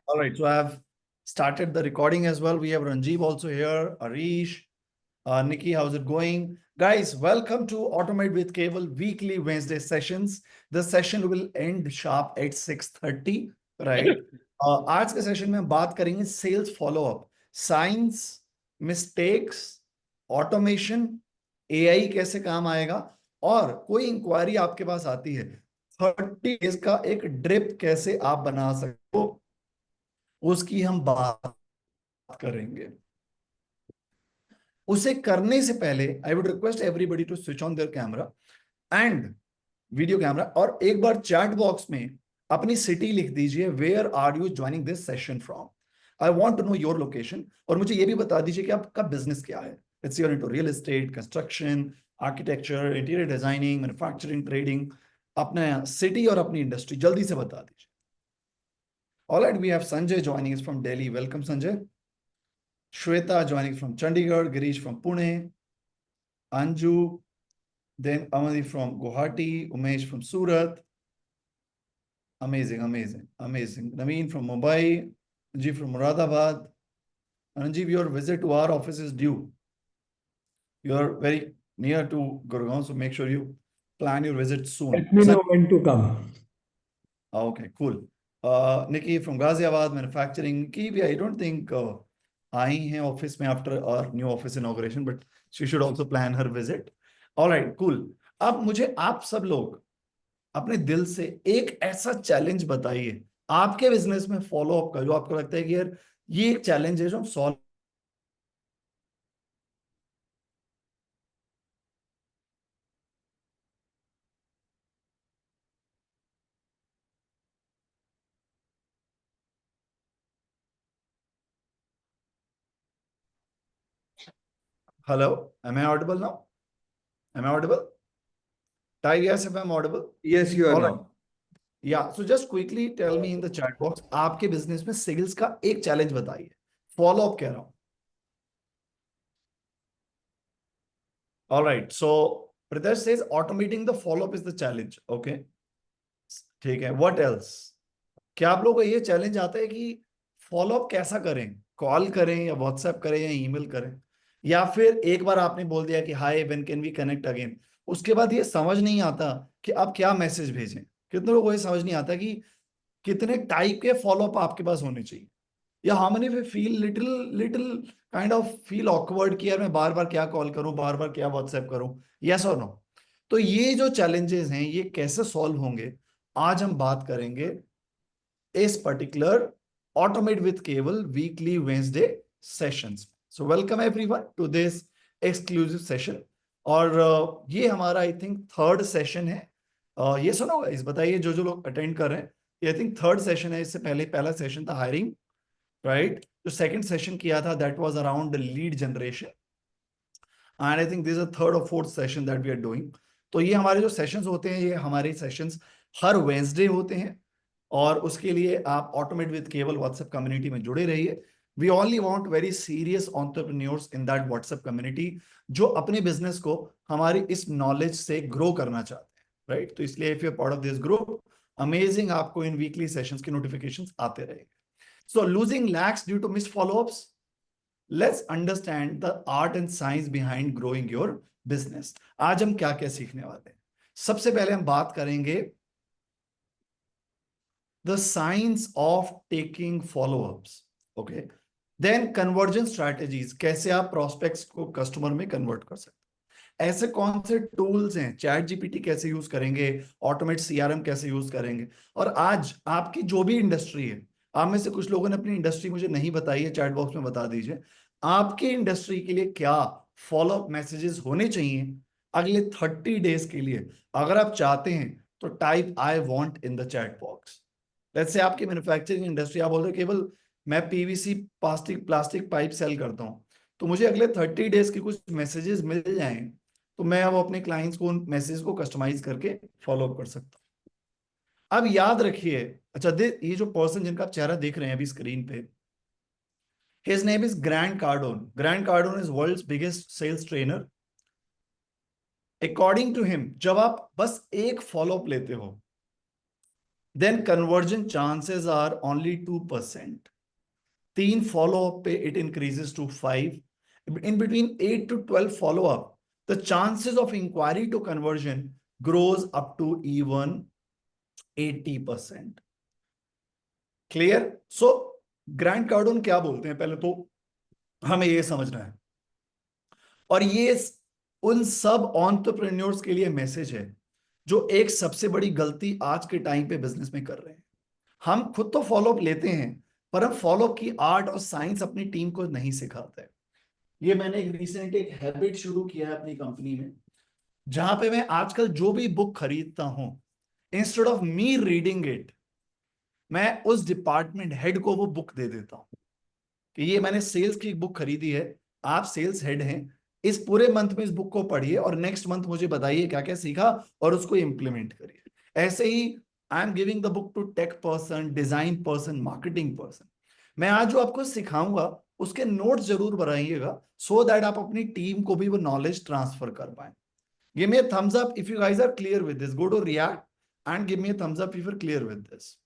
All right, so I have started the recording as well. We have Ranjeev also here, Arish, Nikki, how's it going? Guys, welcome to Automate with Cable weekly Wednesday sessions. The session will end sharp at 6:30, right? आज के session में हम बात करेंगे sales follow up, science, mistakes, automation, AI कैसे काम आएगा, और कोई इंक्वायरी आपके पास आती है 30 डेज का एक ड्रिप कैसे आप बना सकते हो, उसकी हम बात करेंगे। उसे करने से पहले I would request everybody to switch on their camera and video camera, और एक बार चैट बॉक्स में अपनी सिटी लिख दीजिए, where are you joining this session from. I want to know your location, और मुझे ये भी बता दीजिए कि आपका बिजनेस क्या है। It's you're into real estate, construction, architecture, interior designing, manufacturing, trading, अपना सिटी और अपनी इंडस्ट्री जल्दी से बता दीजिए। All right, we have Sanjay joining us from Delhi. Welcome, Sanjay. Shweta joining from Chandigarh, Girish from Pune, Anju, then Amadi from Guwahati, Umesh from Surat. Amazing, amazing, amazing. Naveen from Mumbai, Anji from Muradabad. Anji, your visit to our office is due. You are very near to Gurgaon, so make sure you plan your visit soon. Let me know when to come. Okay, cool. Nikki from Ghaziabad, manufacturing. Ki, I don't think आई हैं office में after our new office inauguration, but she should also plan her visit. Alright, cool. अब मुझे आप सब लोग अपने दिल से एक ऐसा चैलेंज बताइए आपके बिजनेस में फॉलो अप का, जो आपको लगता है कि यार ये एक चैलेंज है जो हम solve. Hello, am I audible now? Am I audible? Type yes if I'm audible. Yes, you are All right. now. Yeah, so just quickly tell me in the chat box, आपके business में sales का एक challenge बताइए, follow up कह रहा हूं। All right, so Pritesh says automating the follow-up is the challenge. Okay, ठीक है। What else? क्या आप लोगों को ये चैलेंज आता है कि फॉलोअप कैसा करें, कॉल करें या व्हाट्सएप करें या ईमेल करें, या फिर एक बार आपने बोल दिया कि hi when can we connect again, उसके बाद ये समझ नहीं आता कि आप क्या मैसेज भेजें। कितने लोगों को ये समझ नहीं आता कि कितने टाइप के फॉलोअप आपके पास होने चाहिए, या how many we feel little little kind of feel awkward कि यार मैं बार बार क्या कॉल करूं, बार बार क्या व्हाट्सएप करूं, यस और नो। तो ये जो चैलेंजेस हैं ये कैसे सॉल्व होंगे, आज हम बात करेंगे इस particular automate with Kevell weekly Wednesday sessions. So welcome everyone to this exclusive session, और ये हमारा आई थिंक थर्ड सेशन है। ये सुनो गाइस, बताइए जो जो लोग अटेंड कर रहे हैं, ये आई थिंक थर्ड सेशन है। इससे पहले पहला सेशन था हायरिंग, राइट? जो सेकंड सेशन किया था that was around lead generation, and I think this is third और fourth session that we are doing. तो ये हमारे जो सेशंस होते हैं, ये हमारे सेशंस हर वेंसडे होते हैं, और उसके लिए आप ऑटोमेट विद केवल व्हाट्सएप कम्युनिटी में जुड़े रहिए। We only want very serious entrepreneurs in that WhatsApp community, जो अपने बिजनेस को हमारी इस नॉलेज से ग्रो करना चाहते हैं, राइट? तो इसलिए if you are part of this group, amazing, आपको इन वीकली सेशंस के नोटिफिकेशंस आते रहेंगे। So losing lakhs due to miss followups, let's understand the art and science behind growing your business. आज हम क्या क्या सीखने वाले हैं? सबसे पहले हम बात करेंगे the science of taking follow-ups, okay? Then conversion strategies, कैसे आप prospects को customer में convert कर सकते हैं। ऐसे कौन से टूल्स हैं, चैट जीपीटी कैसे यूज करेंगे, ऑटोमेट सीआरएम कैसे यूज करेंगे। और आज आपकी जो भी इंडस्ट्री है, आप में से कुछ लोगों ने अपनी इंडस्ट्री मुझे नहीं बताई है, चैट बॉक्स में बता दीजिए आपकी इंडस्ट्री के लिए क्या फॉलोअप मैसेजेस होने चाहिए अगले 30 डेज के लिए। अगर आप चाहते हैं तो type I want in the chat box. Let's say आपकी मैन्युफैक्चरिंग इंडस्ट्री, आप बोलते हो केवल मैं PVC plastic plastic pipe sell करता हूं, तो मुझे अगले 30 डेज के कुछ मैसेजेस मिल जाएं, तो मैं अब अपने क्लाइंट्स को उन मैसेज को कस्टमाइज करके फॉलो अप कर सकता हूं। अब याद रखिए, अच्छा ये जो पर्सन जिनका आप चेहरा देख रहे हैं अभी स्क्रीन पे, his name is Grant Cardone. Grant Cardone is world's biggest sales trainer. According to him, जब आप बस एक फॉलो अप लेते हो, then conversion chances are only 2%। 3 follow-up पे it increases to 5. In between 8 to 12 follow-up, the chances of inquiry to conversion grows up to even 80%. Clear? So Grant Cardone क्या बोलते हैं, पहले तो हमें ये समझना है, और ये उन सब एंटरप्रेन्योर्स के लिए मैसेज है जो एक सबसे बड़ी गलती आज के टाइम पे बिजनेस में कर रहे हैं। हम खुद तो फॉलोअप लेते हैं, पर हम फॉलोअप की आर्ट और साइंस अपनी टीम को नहीं सिखाते। ये मैंने एक रिसेंट एक हैबिट शुरू किया है अपनी कंपनी में, जहां पे मैं आजकल जो भी बुक खरीदता हूं, instead of me reading it, मैं उस डिपार्टमेंट हेड को वो बुक दे देता हूं कि ये मैंने सेल्स की बुक खरीदी है, आप सेल्स हेड हैं, इस पूरे मंथ में इस बुक को पढ़िए और नेक्स्ट मंथ मुझे बताइए क्या क्या सीखा और उसको इंप्लीमेंट करिए। ऐसे ही I am giving the book to tech person, design person, marketing person. मैं आज जो आपको सिखाऊंगा उसके नोट्स जरूर बनाइएगा, सो दैट आप अपनी टीम को भी वो नॉलेज ट्रांसफर कर पाए। Give me a thumbs up if you guys are clear with this, go to react and give me a thumbs up if you are clear with this.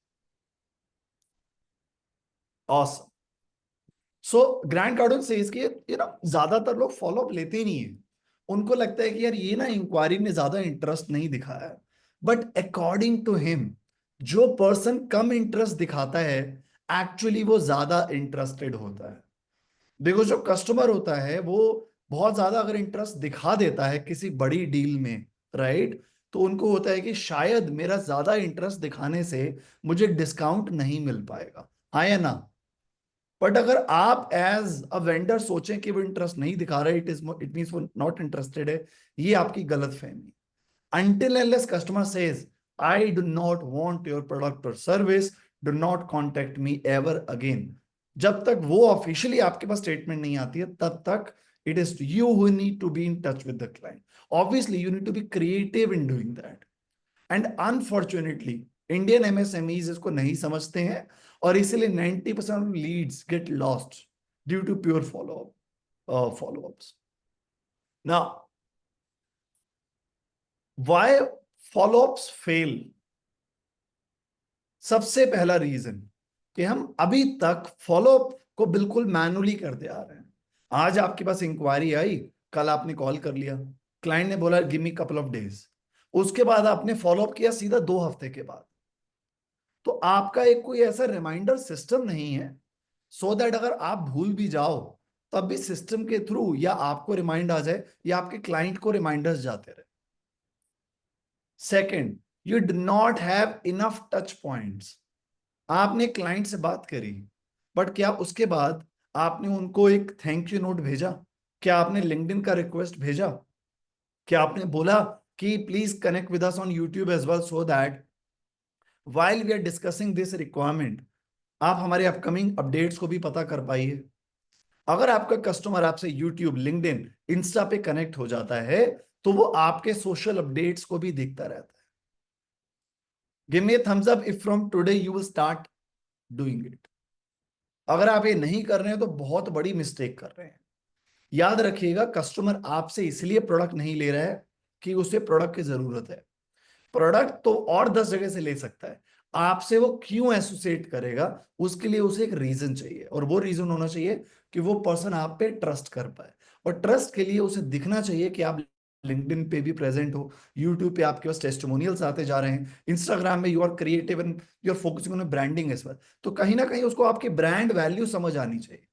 Awesome. So Grant Cardone says कि ज्यादातर लोग follow up लेते ही नहीं है। उनको लगता है कि यार ये ना इंक्वायरी में ज्यादा इंटरेस्ट नहीं दिखाया है, बट अकॉर्डिंग टू हिम जो पर्सन कम इंटरेस्ट दिखाता है एक्चुअली वो ज्यादा इंटरेस्टेड होता है। देखो जो कस्टमर होता है वो बहुत ज्यादा अगर इंटरेस्ट दिखा देता है किसी बड़ी डील में, राइट, तो उनको होता है कि शायद मेरा ज्यादा इंटरेस्ट दिखाने से मुझे डिस्काउंट नहीं मिल पाएगा, हाँ या ना? बट अगर आप एज अ वेंडर सोचें कि वो इंटरेस्ट नहीं दिखा रहा है, इट मींस वो नॉट इंटरेस्टेड है, ये आपकी गलत फहमी। until unless customer says I do not want your product or service, do not contact me ever again, जब तक वो ऑफिशियली आपके पास स्टेटमेंट नहीं आती है तब तक it is you who need to be in touch with the client. Obviously you need to be creative in doing that, and unfortunately Indian MSMEs इसको नहीं समझते हैं और इसीलिए 90% of leads get lost due to poor follow ups. Now why follow ups fail? सबसे पहला reason कि हम अभी तक फॉलोअप को बिल्कुल मैनुअली करते आ रहे हैं। आज आपके पास इंक्वायरी आई, कल आपने कॉल कर लिया, क्लाइंट ने बोला give me couple of days, उसके बाद आपने फॉलोअप किया सीधा 2 हफ्ते के बाद। तो आपका एक कोई ऐसा रिमाइंडर सिस्टम नहीं है सो दैट अगर आप भूल भी जाओ तब भी सिस्टम के थ्रू या आपको रिमाइंड आ जाए या आपके क्लाइंट को रिमाइंडर्स जाते रहे। Second, you do not have enough touch points. आपने क्लाइंट से बात करी, बट क्या उसके बाद आपने उनको एक थैंक यू नोट भेजा? क्या आपने लिंक्डइन का रिक्वेस्ट भेजा? क्या आपने बोला कि please connect with us on YouTube as well so that while we are discussing this requirement आप हमारे अपकमिंग अपडेट्स को भी पता कर पाइए? अगर आपका कस्टमर आपसे यूट्यूब, लिंक्डइन, इंस्टा पे कनेक्ट हो जाता है तो वो आपके सोशल अपडेट्स को भी देखता रहता है। Give me a thumbs up if from today you will start doing it. अगर आप ये नहीं कर रहे हैं तो बहुत बड़ी मिस्टेक कर रहे हैं। याद रखिएगा कस्टमर आपसे इसलिए प्रोडक्ट नहीं ले रहा है कि उसे प्रोडक्ट की जरूरत है। प्रोडक्ट तो और 10 जगह से ले सकता है, आपसे वो क्यों एसोसिएट करेगा उसके लिए उसे एक रीजन चाहिए, और वो रीजन होना चाहिए कि वो पर्सन आप पे ट्रस्ट कर पाए। और ट्रस्ट के लिए उसे दिखना चाहिए कि आप लिंक्डइन पे भी प्रेजेंट हो, यूट्यूब पे आपके पास टेस्टिमोनियल्स आते जा रहे हैं, इंस्टाग्राम में you are creative and you are focusing on branding as well. तो कहीं ना कहीं उसको आपकी ब्रांड वैल्यू समझ आनी चाहिए।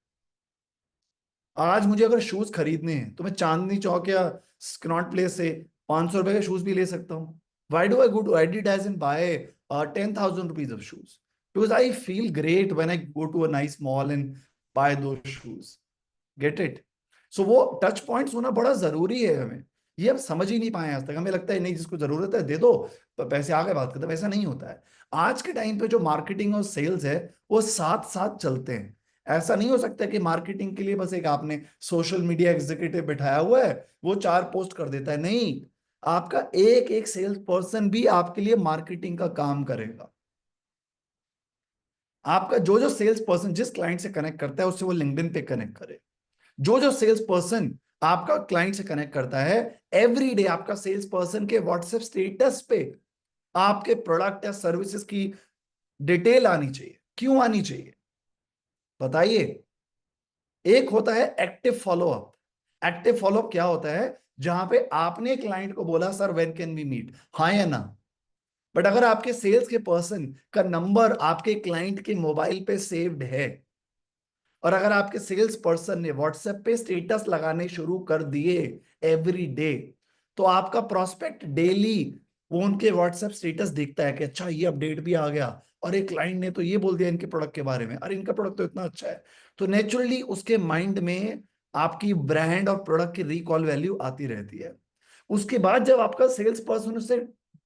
आज मुझे अगर शूज खरीदने हैं तो मैं चांदनी चौक या स्कनॉट प्लेस से 500 रुपए के शूज भी ले सकता हूँ। Why do I go to Adidas and buy 10,000 rupees of shoes? Because I feel great when I go to a nice mall and buy दो शूज। Get it? सो वो टच पॉइंट्स होना बड़ा जरूरी है हमें। ये हम समझ ही नहीं पाए आज तक, हमें लगता है नहीं जिसको जरूरत है दे दो, पैसे आगे बात करते हैं। वैसा नहीं होता है। आज के टाइम पे जो मार्केटिंग और सेल्स है वो साथ साथ चलते हैं। ऐसा नहीं हो सकता कि मार्केटिंग के लिए बस एक आपने सोशल मीडिया एग्जीक्यूटिव बिठाया हुआ है वो 4 पोस्ट कर देता है, नहीं। आपका एक एक सेल्स पर्सन भी आपके लिए मार्केटिंग का काम करेगा। आपका जो जो सेल्स पर्सन जिस क्लाइंट से कनेक्ट करता है उससे वो लिंक्डइन पे कनेक्ट करे। जो जो सेल्स पर्सन आपका क्लाइंट से कनेक्ट करता है एवरी डे आपका सेल्स पर्सन के व्हाट्सएप स्टेटस पे आपके प्रोडक्ट या सर्विसेज की डिटेल आनी चाहिए। क्यों आनी चाहिए बताइए। एक होता है एक्टिव फॉलोअप। एक्टिव फॉलोअप क्या होता है? जहां पे आपने क्लाइंट को बोला sir when can we meet, हाँ या ना। बट अगर आपके सेल्स के पर्सन का नंबर आपके क्लाइंट के मोबाइल पे सेव्ड है, और अगर आपके सेल्स पर्सन ने व्हाट्सएप पे स्टेटस लगाने शुरू कर दिए एवरी डे, तो आपका प्रोस्पेक्ट डेली वो उनके व्हाट्सएप स्टेटस देखता है कि अच्छा ये अपडेट भी आ गया, और एक क्लाइंट ने तो ये बोल दिया इनके प्रोडक्ट के बारे में, अरे इनका प्रोडक्ट तो इतना अच्छा है। तो नेचुरली उसके माइंड में आपकी ब्रांड और प्रोडक्ट की रिकॉल वैल्यू आती रहती है। उसके बाद जब आपका सेल्स पर्सन उससे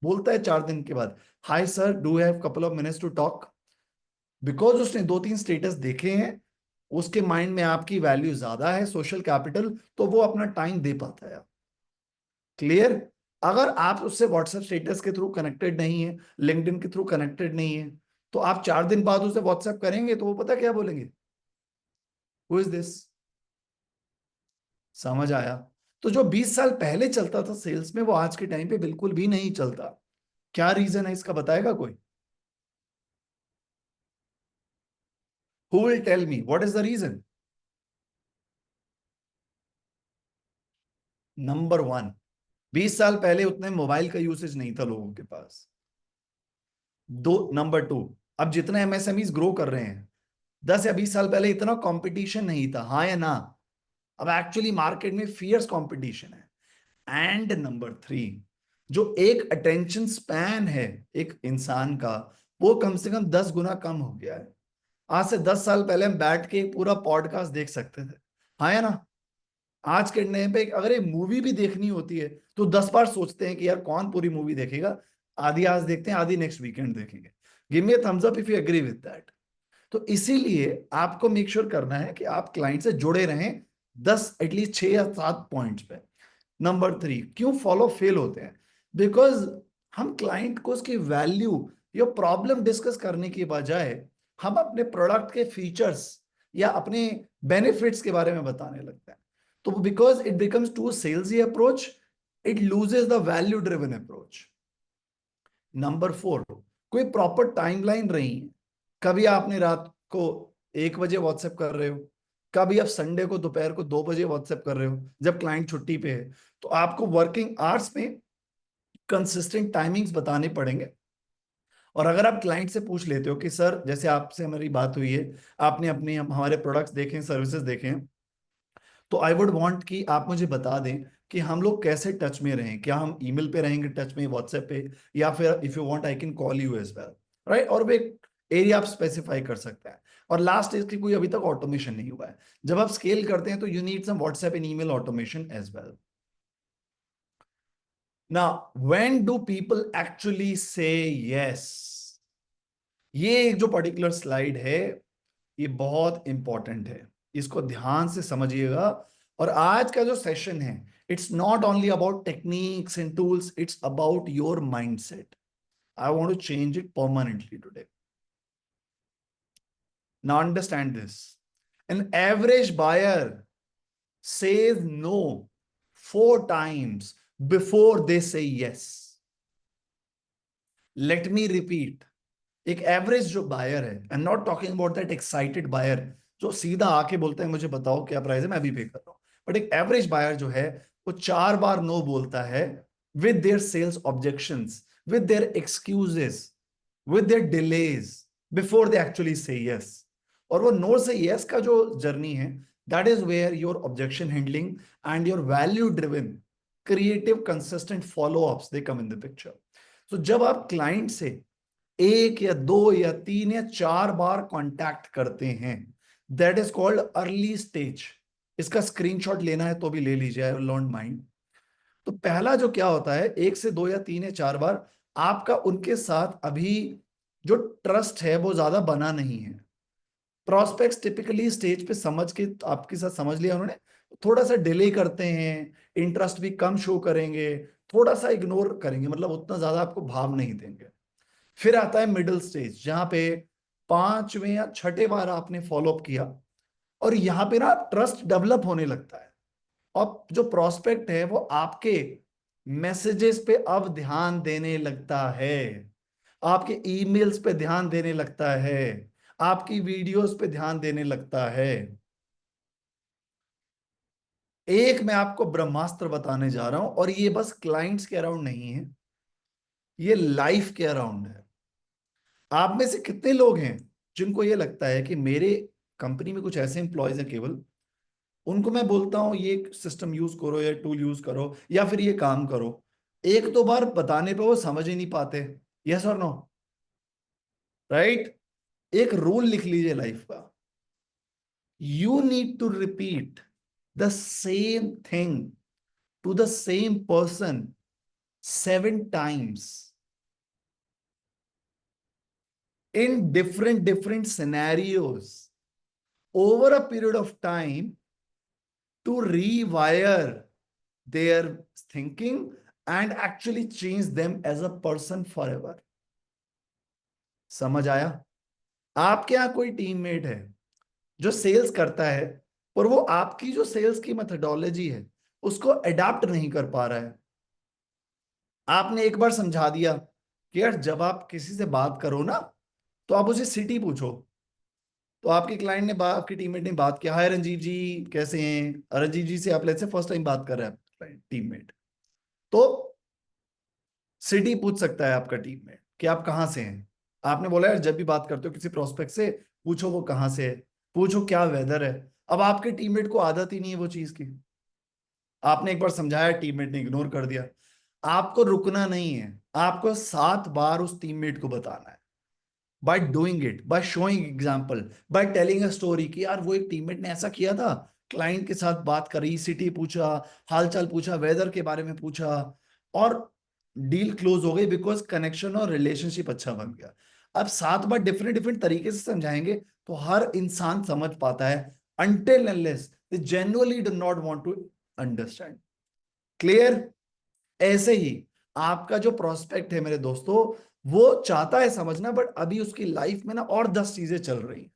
बोलता है 4 दिन के बाद, hi sir do have couple of minutes to talk, because उसने 2-3 स्टेटस देखे हैं, उसके माइंड में आपकी वैल्यू ज्यादा है, सोशल कैपिटल, तो वो अपना टाइम दे पाता है। क्लियर? अगर आप उससे व्हाट्सएप स्टेटस के थ्रू कनेक्टेड नहीं है, लिंक्डइन के थ्रू कनेक्टेड नहीं है, तो आप 4 दिन बाद उसे व्हाट्सएप करेंगे तो वो पता क्या बोलेंगे, हु इज दिस। समझ आया? तो जो 20 साल पहले चलता था सेल्स में, वो आज के टाइम पे बिल्कुल भी नहीं चलता। क्या रीजन है इसका, बताएगा कोई? Who will tell me what is the reason? Number 1, 20 साल पहले उतने मोबाइल का यूसेज नहीं था लोगों के पास। नंबर 2, अब जितने एमएसएमईज ग्रो कर रहे हैं, 10 या 20 साल पहले इतना कंपटीशन नहीं था, हाँ या ना। अब एक्चुअली मार्केट में फियर्स कंपटीशन है। एंड नंबर 3, जो एक अटेंशन स्पैन है एक इंसान का, वो कम से कम 10 गुना कम हो गया है। आज से 10 साल पहले हम बैठ के एक पूरा पॉडकास्ट देख सकते थे, हाँ या ना। आज के टाइम पे अगर एक मूवी भी देखनी होती है तो 10 बार सोचते हैं कि यार कौन पूरी मूवी देखेगा, आधी आज देखते हैं, आधी नेक्स्ट वीकेंड देखेंगे। Give me a thumbs up if you agree with that. तो इसीलिए आपको मेक श्योर करना है कि आप क्लाइंट से जुड़े रहें, 10 एटलीस्ट 6 या 7 पॉइंट्स पे। नंबर 3, क्यों फॉलो फेल होते हैं? बिकॉज हम क्लाइंट को उसकी वैल्यू या प्रॉब्लम डिस्कस करने की बजाय हम अपने प्रोडक्ट के फीचर्स या अपने बेनिफिट्स के बारे में बताने लगते हैं। तो because it becomes too salesy approach, it loses the value driven approach. Number 4, कोई प्रॉपर टाइमलाइन रही है। कभी आपने रात को 1 बजे व्हाट्सएप कर रहे हो, कभी आप संडे को दोपहर को 2 बजे व्हाट्सएप कर रहे हो जब क्लाइंट छुट्टी पे है। तो आपको वर्किंग आवर्स में कंसिस्टेंट टाइमिंग्स बताने पड़ेंगे। और अगर आप क्लाइंट से पूछ लेते हो कि सर, जैसे आपसे हमारी बात हुई है, आपने अपने हमारे प्रोडक्ट्स देखे, सर्विसेज देखे हैं, तो आई वुड वांट कि आप मुझे बता दें कि हम लोग कैसे टच में रहें। क्या हम ईमेल पे रहेंगे टच में, व्हाट्सएप पे, या फिर if you want I can call you as well, right? और वो एक एरिया आप स्पेसिफाई कर सकते हैं। और लास्ट, इसकी कोई अभी तक ऑटोमेशन नहीं हुआ है। जब आप स्केल करते हैं तो you need some WhatsApp and email automation as well. Now when do people actually say yes? ये जो पर्टिकुलर स्लाइड है, ये बहुत इंपॉर्टेंट है, इसको ध्यान से समझिएगा। और आज का जो सेशन है, it's not only about techniques and tools, it's about your mindset. I want to change it permanently today. Now understand this, an average buyer says no 4 times before they say yes. Let me repeat. एक average जो buyer है, I am not talking about that excited buyer जो सीधा आके बोलता है मुझे बताओ क्या प्राइस है मैं अभी पे कर रहा हूं, बट एक एवरेज बायर जो है, वो 4 बार नो बोलता है, with their sales objections, with their excuses, with their delays, before they actually say yes. और वो नो से यस का जो जर्नी है, that is where your objection handling and your value driven creative consistent follow ups they come in the picture. तो जब आप client से 1 या 2 या 3 या 4 बार कांटेक्ट करते हैं, that is called early stage. इसका स्क्रीनशॉट लेना है तो भी ले लीजिए, आई डोंट माइंड। तो पहला जो क्या होता है, 1 से 2 या 3 या 4 बार आपका उनके साथ अभी जो ट्रस्ट है वो ज्यादा बना नहीं है। प्रोस्पेक्ट्स टिपिकली स्टेज पे समझ के आपके साथ समझ लिया उन्होंने, थोड़ा सा डिले करते हैं, इंटरेस्ट भी कम शो करेंगे, थोड़ा सा इग्नोर करेंगे, मतलब उतना ज्यादा आपको भाव नहीं देंगे। फिर आता है मिडिल स्टेज, जहां पे 5वें या 6ठे बार आपने फॉलोअप किया, और यहां पे ना ट्रस्ट डेवलप होने लगता है। और जो प्रोस्पेक्ट है वो आपके मैसेजेस पे अब ध्यान देने लगता है, आपके ईमेल्स पे ध्यान देने लगता है, आपकी वीडियोस पे ध्यान देने लगता है। एक मैं आपको ब्रह्मास्त्र बताने जा रहा हूं, और ये बस क्लाइंट्स के अराउंड नहीं है, ये लाइफ के अराउंड है। आप में से कितने लोग हैं जिनको ये लगता है कि मेरे कंपनी में कुछ ऐसे एम्प्लॉयज हैं केवल, उनको मैं बोलता हूं ये सिस्टम यूज करो या टूल यूज करो या फिर ये काम करो, एक दो बार बताने पे वो समझ ही नहीं पाते? यस और नो? राइट? एक रूल लिख लीजिए लाइफ का, you need to repeat the same thing to the same person 7 times in different scenarios over a period of time to rewire their thinking and actually change them as a person forever. समझ आया? आपके यहां कोई teammate है जो sales करता है, और वो आपकी जो सेल्स की मेथोडोलॉजी है उसको अडाप्ट नहीं कर पा रहा है। आपने एक बार समझा दिया कि यार जब आप किसी से बात करो ना, तो आप उसे सिटी पूछो। तो आपके क्लाइंट ने आपकी टीममेट ने बात किया, हाय रंजीव जी, कैसे हैं? रंजीव जी से आप लेट्स से फर्स्ट टाइम बात कर रहे हैं टीममेट, तो सिटी पूछ सकता है आपका टीममेट कि आप कहाँ से हैं। आपने बोला यार जब भी बात करते हो किसी प्रोस्पेक्ट से, पूछो वो कहाँ से है, पूछो क्या वेदर है। अब आपके टीममेट को आदत ही नहीं है वो चीज की, आपने एक बार समझाया, टीममेट ने इग्नोर कर दिया। आपको रुकना नहीं है, आपको 7 बार उस टीममेट को बताना है, by doing it, by showing example, by telling a story कि यार वो एक टीममेट ने ऐसा किया था, क्लाइंट के साथ बात करी, सिटी पूछा, हालचाल पूछा, वेदर के बारे में पूछा, और डील क्लोज हो गई बिकॉज कनेक्शन और रिलेशनशिप अच्छा बन गया। अब 7 बार डिफरेंट डिफरेंट तरीके से समझाएंगे तो हर इंसान समझ पाता है, until unless they genuinely do not want to understand. Clear? ऐसे ही आपका जो प्रोस्पेक्ट है मेरे दोस्तों, वो चाहता है समझना, बट अभी उसकी लाइफ में ना और 10 चीजें चल रही हैं।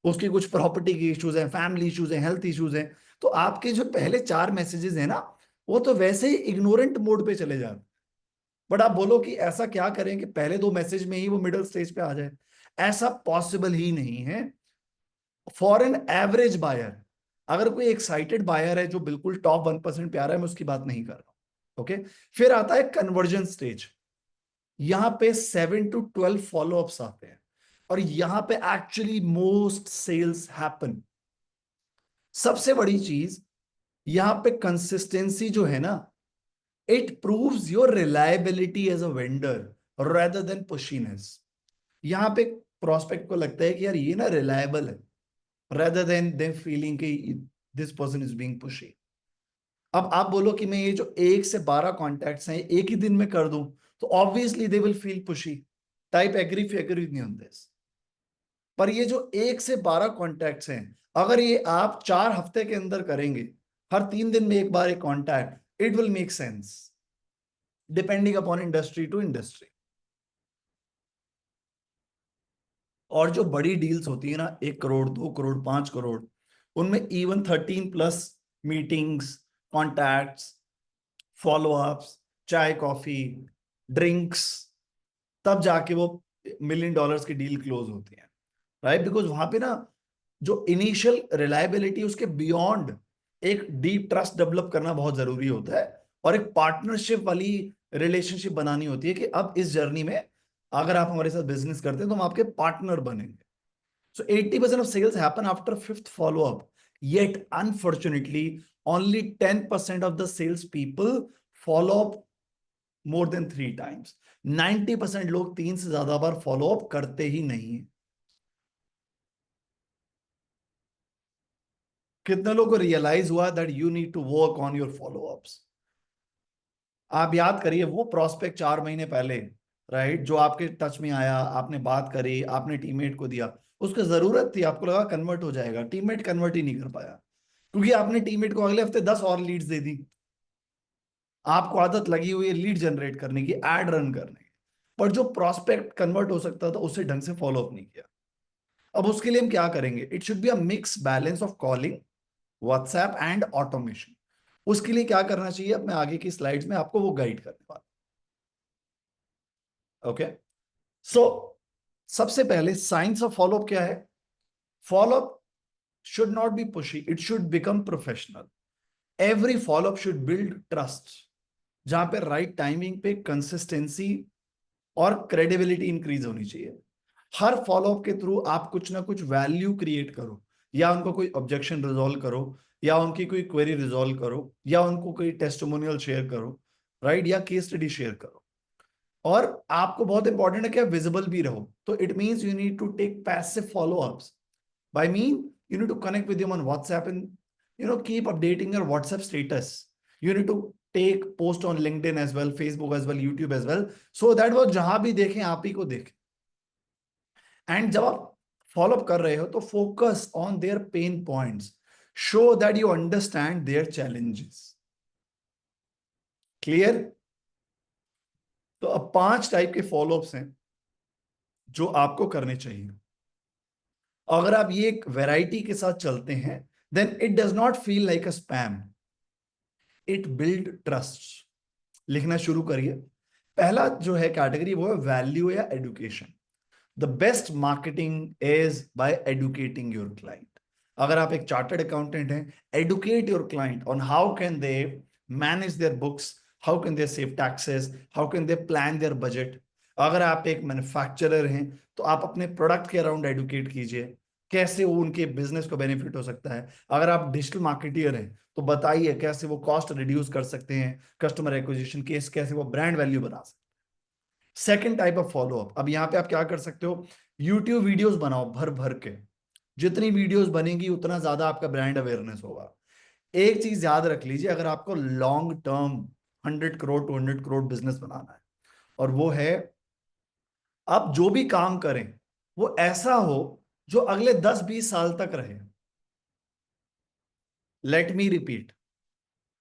उसकी कुछ प्रॉपर्टी की इश्यूज हैं, फैमिली इश्यूज हैं, हेल्थ इश्यूज हैं। तो आपके जो पहले 4 मैसेजेस हैं ना, वो तो वैसे ही इग्नोरेंट मोड पे चले जाते। बट आप बोलो कि ऐसा क्या करें कि पहले 2 मैसेज में ही वो मिडिल स्टेज पे आ जाए? ऐसा पॉसिबल ही नहीं है। फॉर एन एवरेज बायर, अगर कोई एक्साइटेड बायर है जो बिल्कुल टॉप 1% पे आ रहा है, मैं उसकी बात नहीं कर रहा हूं, ओके? फिर आता है कन्वर्जन स्टेज, यहां पे 7 to 12 फॉलोअप्स आते हैं, और यहां पे एक्चुअली मोस्ट सेल्स हैपन। सबसे बड़ी चीज यहां पे कंसिस्टेंसी जो है ना, it proves your reliability as a vendor rather than pushiness. यहां पे प्रोस्पेक्ट को लगता है कि यार ये ना रिलायबल है, रेदर देन देन फीलिंग कि this person is being pushy. अब आप बोलो कि मैं ये जो 1 से 12 कॉन्टैक्ट्स हैं एक ही दिन में कर दूं, तो obviously they will feel pushy, type agree if you agree with me on this. पर ये जो 1 से 12 कॉन्टैक्ट्स हैं, अगर ये आप 4 हफ्ते के अंदर करेंगे, हर 3 दिन में एक बार एक contact, it will make sense depending upon industry to industry. और जो बड़ी डील्स होती है ना, 1 करोड़, 2 करोड़, 5 करोड़, उनमें इवन 13+ मीटिंग्स, कॉन्टैक्ट्स, फॉलोअप्स, चाय कॉफी, ड्रिंक्स, तब जाके वो $1 million की डील क्लोज होती है। राइट? बिकॉज वहां पे ना जो इनिशियल रिलायबिलिटी, उसके बियॉन्ड एक डीप ट्रस्ट डेवलप करना बहुत जरूरी होता है, और एक पार्टनरशिप वाली रिलेशनशिप बनानी होती है कि अब इस जर्नी में अगर आप हमारे साथ बिजनेस करते हैं तो हम आपके पार्टनर बनेंगे। So 80% of sales happen after fifth follow-up. Yet, unfortunately, only 10% of the sales people follow up more than 3 times. 90% लोग 3 से ज्यादा बार फॉलो अप करते ही नहीं है। कितने लोगों को रियलाइज हुआ that you need to work on your follow ups? आप याद करिए वो प्रोस्पेक्ट 4 महीने पहले, राइट, जो आपके टच में आया, आपने बात करी, आपने टीममेट को दिया, उसको जरूरत थी, आपको लगा कन्वर्ट हो जाएगा, टीममेट कन्वर्ट ही नहीं कर पाया, क्योंकि आपने टीममेट को अगले हफ्ते 10 और लीड्स दे दी। आपको आदत लगी हुई है लीड जनरेट करने की, एड रन करने की, पर जो प्रोस्पेक्ट कन्वर्ट हो सकता था उससे ढंग से फॉलो अप नहीं किया। अब उसके लिए हम क्या करेंगे? It should be a mix balance of calling, WhatsApp and automation. उसके लिए क्या करना चाहिए, अब मैं आगे की स्लाइड्स में आपको वो गाइड करने वाला। ओके, सो सबसे पहले साइंस ऑफ फॉलोअप क्या है? Follow up should not be pushy, it should become professional. Every follow up should build trust, जहां पे राइट टाइमिंग पे कंसिस्टेंसी और क्रेडिबिलिटी इंक्रीज होनी चाहिए। हर फॉलोअप के थ्रू आप कुछ ना कुछ वैल्यू क्रिएट करो, या उनको कोई ऑब्जेक्शन रिजॉल्व करो, या उनकी कोई क्वेरी रिजॉल्व करो, या उनको कोई टेस्टिमोनियल शेयर करो, राइट, या केस स्टडी शेयर करो। और आपको बहुत इंपॉर्टेंट है कि आप विजिबल भी रहो, तो it means you need to take passive follow ups. By mean, you need to connect with them on WhatsApp and keep updating your WhatsApp status. You need to take post on LinkedIn as well, Facebook as well, YouTube as well, so that वो जहां भी देखें आप ही को देखें। And जब आप follow up कर रहे हो तो focus on their pain points, show that you understand their challenges. Clear? तो अब 5 टाइप के फॉलोअप्स हैं जो आपको करने चाहिए। अगर आप ये एक वैरायटी के साथ चलते हैं, then it does not feel like a spam, it build trust. लिखना शुरू करिए। पहला जो है कैटेगरी वो है वैल्यू या education. The best marketing is by educating your client. अगर आप एक चार्टर्ड अकाउंटेंट हैं, educate your client on how can they manage their books, how can they save taxes, how can they plan their budget. अगर आप एक manufacturer हैं तो आप अपने प्रोडक्ट के अराउंड एडुकेट कीजिए, कैसे वो उनके बिजनेस को बेनिफिट हो सकता है। अगर आप डिजिटल मार्केटियर हैं तो बताइए कैसे वो कॉस्ट रिड्यूस कर सकते हैं, कस्टमर एक्विजिशन केस कैसे वो ब्रांड वैल्यू बना सकते हैं। सेकेंड टाइप ऑफ फॉलोअप, अब यहां पे आप क्या कर सकते हो, यूट्यूब वीडियोस बनाओ भर भर के। जितनी वीडियोस बनेगी उतना ज्यादा आपका ब्रांड अवेयरनेस होगा। एक चीज याद रख लीजिए, अगर आपको long term 100 crore 200 crore business बनाना है, और वो है आप जो भी काम करें वो ऐसा हो जो अगले 10-20 साल तक रहे। लेट मी रिपीट,